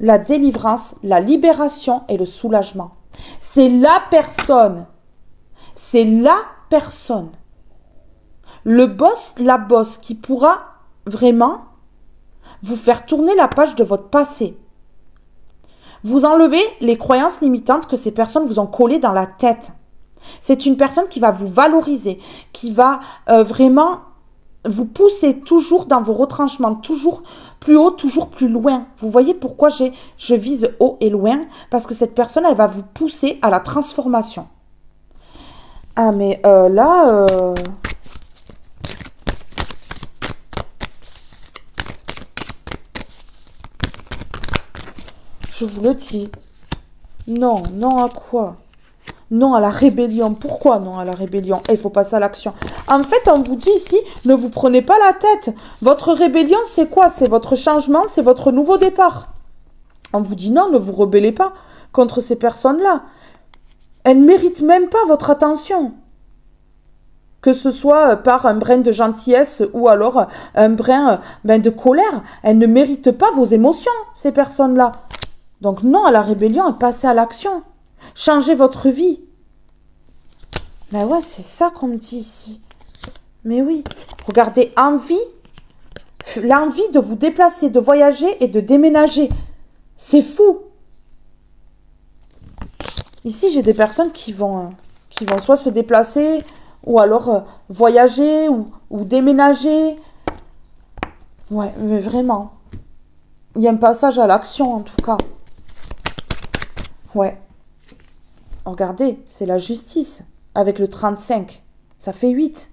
La délivrance, la libération et le soulagement. C'est la personne. C'est la personne. Le boss, la boss qui pourra vraiment vous faire tourner la page de votre passé. Vous enlevez les croyances limitantes que ces personnes vous ont collées dans la tête. C'est une personne qui va vous valoriser, qui va vraiment vous pousser toujours dans vos retranchements, toujours plus haut, toujours plus loin. Vous voyez pourquoi je vise haut et loin? Parce que cette personne, elle va vous pousser à la transformation. Ah, mais là... Je vous le dis. Non, non à quoi? Non à la rébellion. Pourquoi non à la rébellion? Il faut passer à l'action. En fait, on vous dit ici, ne vous prenez pas la tête. Votre rébellion, c'est quoi? C'est votre changement, c'est votre nouveau départ. On vous dit non, ne vous rebellez pas contre ces personnes-là. Elles ne méritent même pas votre attention. Que ce soit par un brin de gentillesse ou alors un brin de colère. Elles ne méritent pas vos émotions, ces personnes-là. Donc non à la rébellion et passez à l'action. Changez votre vie. Ben ouais, c'est ça qu'on me dit ici. Mais oui, regardez, l'envie de vous déplacer, de voyager et de déménager. C'est fou. Ici, j'ai des personnes qui vont soit se déplacer ou alors voyager ou déménager. Ouais, mais vraiment. Il y a un passage à l'action en tout cas. Ouais. Regardez, c'est la justice. Avec le 35, ça fait 8.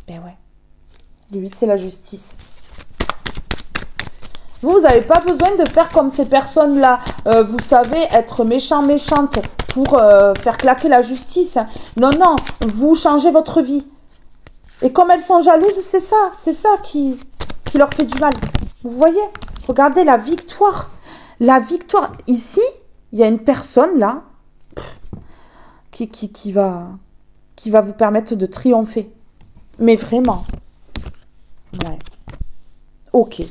Ben ouais. Le 8, c'est la justice. Vous n'avez pas besoin de faire comme ces personnes-là. Vous savez, être méchante pour faire claquer la justice. Non, non, vous changez votre vie. Et comme elles sont jalouses, c'est ça qui leur fait du mal. Vous voyez? Regardez la victoire. La victoire. Ici, il y a une personne là qui va vous permettre de triompher. Mais vraiment. Ouais. Ok.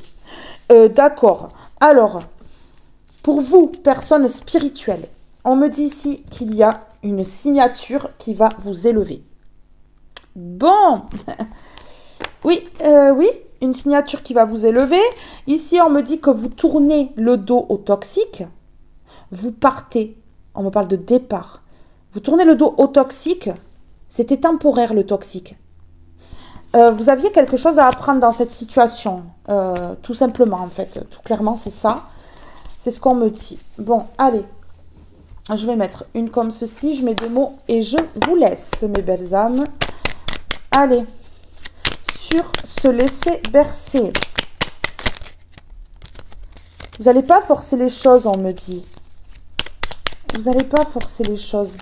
D'accord. Alors, pour vous, personne spirituelle, on me dit ici qu'il y a une signature qui va vous élever. Bon. Oui, une signature qui va vous élever. Ici, on me dit que vous tournez le dos au toxique. Vous partez. On me parle de départ. Vous tournez le dos au toxique. C'était temporaire, le toxique. Vous aviez quelque chose à apprendre dans cette situation. Tout simplement, en fait. Tout clairement, c'est ça. C'est ce qu'on me dit. Bon, allez. Je vais mettre une comme ceci. Je mets des mots et je vous laisse, mes belles âmes. Allez. Sur se laisser bercer. Vous n'allez pas forcer les choses, on me dit. Vous n'allez pas forcer les choses.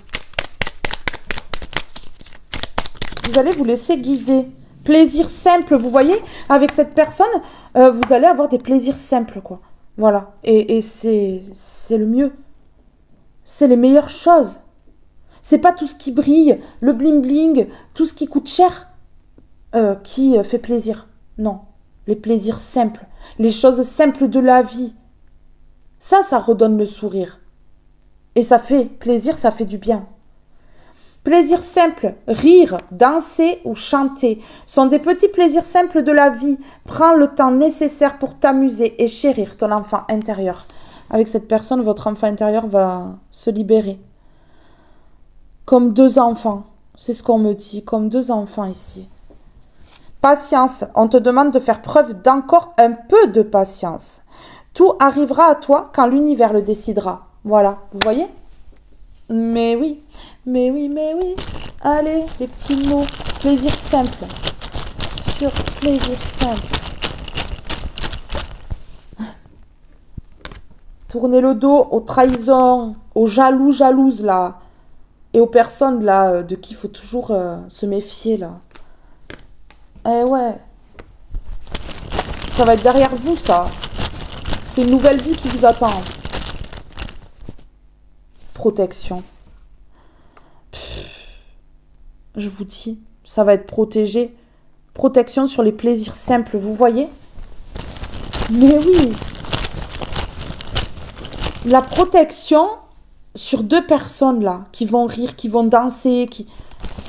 Vous allez vous laisser guider. Plaisir simple, vous voyez, avec cette personne, vous allez avoir des plaisirs simples, quoi. Voilà. Et c'est le mieux. C'est les meilleures choses. C'est pas tout ce qui brille, le bling-bling, tout ce qui coûte cher, qui fait plaisir. Non. Les plaisirs simples. Les choses simples de la vie. Ça redonne le sourire. Et ça fait plaisir, ça fait du bien. Plaisir simple, rire, danser ou chanter sont des petits plaisirs simples de la vie. Prends le temps nécessaire pour t'amuser et chérir ton enfant intérieur. Avec cette personne, votre enfant intérieur va se libérer. Comme deux enfants. C'est ce qu'on me dit, comme deux enfants ici. Patience. On te demande de faire preuve d'encore un peu de patience. Tout arrivera à toi quand l'univers le décidera. Voilà, vous voyez? Mais oui, mais oui, mais oui. Allez, les petits mots. Plaisir simple. Sur plaisir simple. Tournez le dos aux trahisons, aux jaloux, jalouses, là. Et aux personnes, là, de qui il faut toujours se méfier, là. Eh ouais. Ça va être derrière vous, ça. C'est une nouvelle vie qui vous attend. Protection. Je vous dis, ça va être protégé. Protection sur les plaisirs simples, vous voyez? Mais oui. La protection sur deux personnes là, qui vont rire, qui vont danser, qui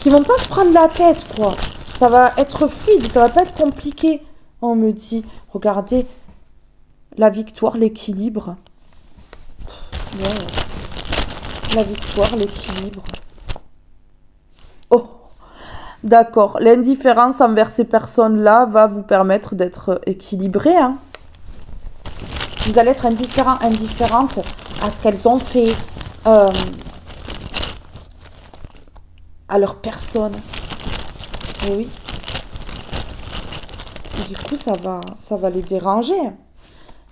vont pas se prendre la tête, quoi. Ça va être fluide, ça va pas être compliqué. On me dit, regardez, la victoire, l'équilibre. Ouais. La victoire, l'équilibre. Oh, d'accord. L'indifférence envers ces personnes-là va vous permettre d'être équilibré, hein. Vous allez être indifférente à ce qu'elles ont fait, à leur personne. Et oui. Du coup, ça va les déranger.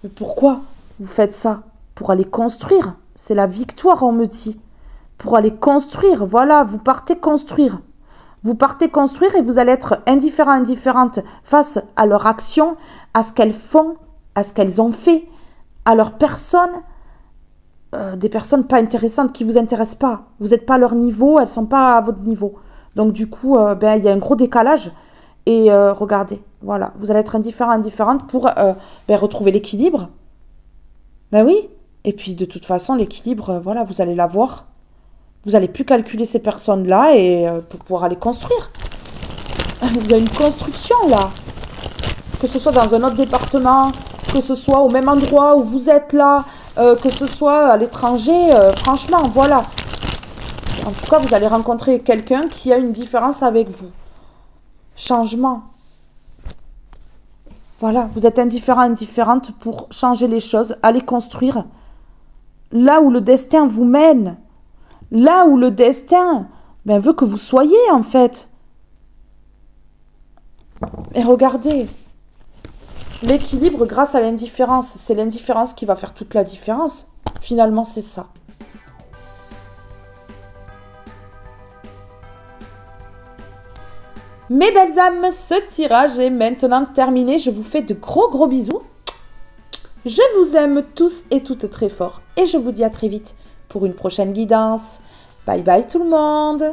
Mais pourquoi vous faites ça? Pour aller construire. C'est la victoire, on me dit. Pour aller construire. Voilà, vous partez construire. Vous partez construire et vous allez être indifférente face à leur action, à ce qu'elles font, à ce qu'elles ont fait, à leur personne. Des personnes pas intéressantes qui vous intéressent pas. Vous n'êtes pas à leur niveau, elles sont pas à votre niveau. Donc du coup, il y a un gros décalage. Et regardez, voilà, vous allez être indifférente pour retrouver l'équilibre. Ben oui. Et puis de toute façon, l'équilibre, voilà, vous allez l'avoir. Vous n'allez plus calculer ces personnes-là et pour pouvoir aller construire. Il y a une construction là. Que ce soit dans un autre département, que ce soit au même endroit où vous êtes là, que ce soit à l'étranger, franchement, voilà. En tout cas, vous allez rencontrer quelqu'un qui a une différence avec vous. Changement. Voilà, vous êtes indifférente pour changer les choses, aller construire. Là où le destin vous mène. Là où le destin veut que vous soyez, en fait. Et regardez. L'équilibre grâce à l'indifférence. C'est l'indifférence qui va faire toute la différence. Finalement, c'est ça. Mes belles âmes, ce tirage est maintenant terminé. Je vous fais de gros bisous. Je vous aime tous et toutes très fort. Et je vous dis à très vite pour une prochaine guidance. Bye bye tout le monde.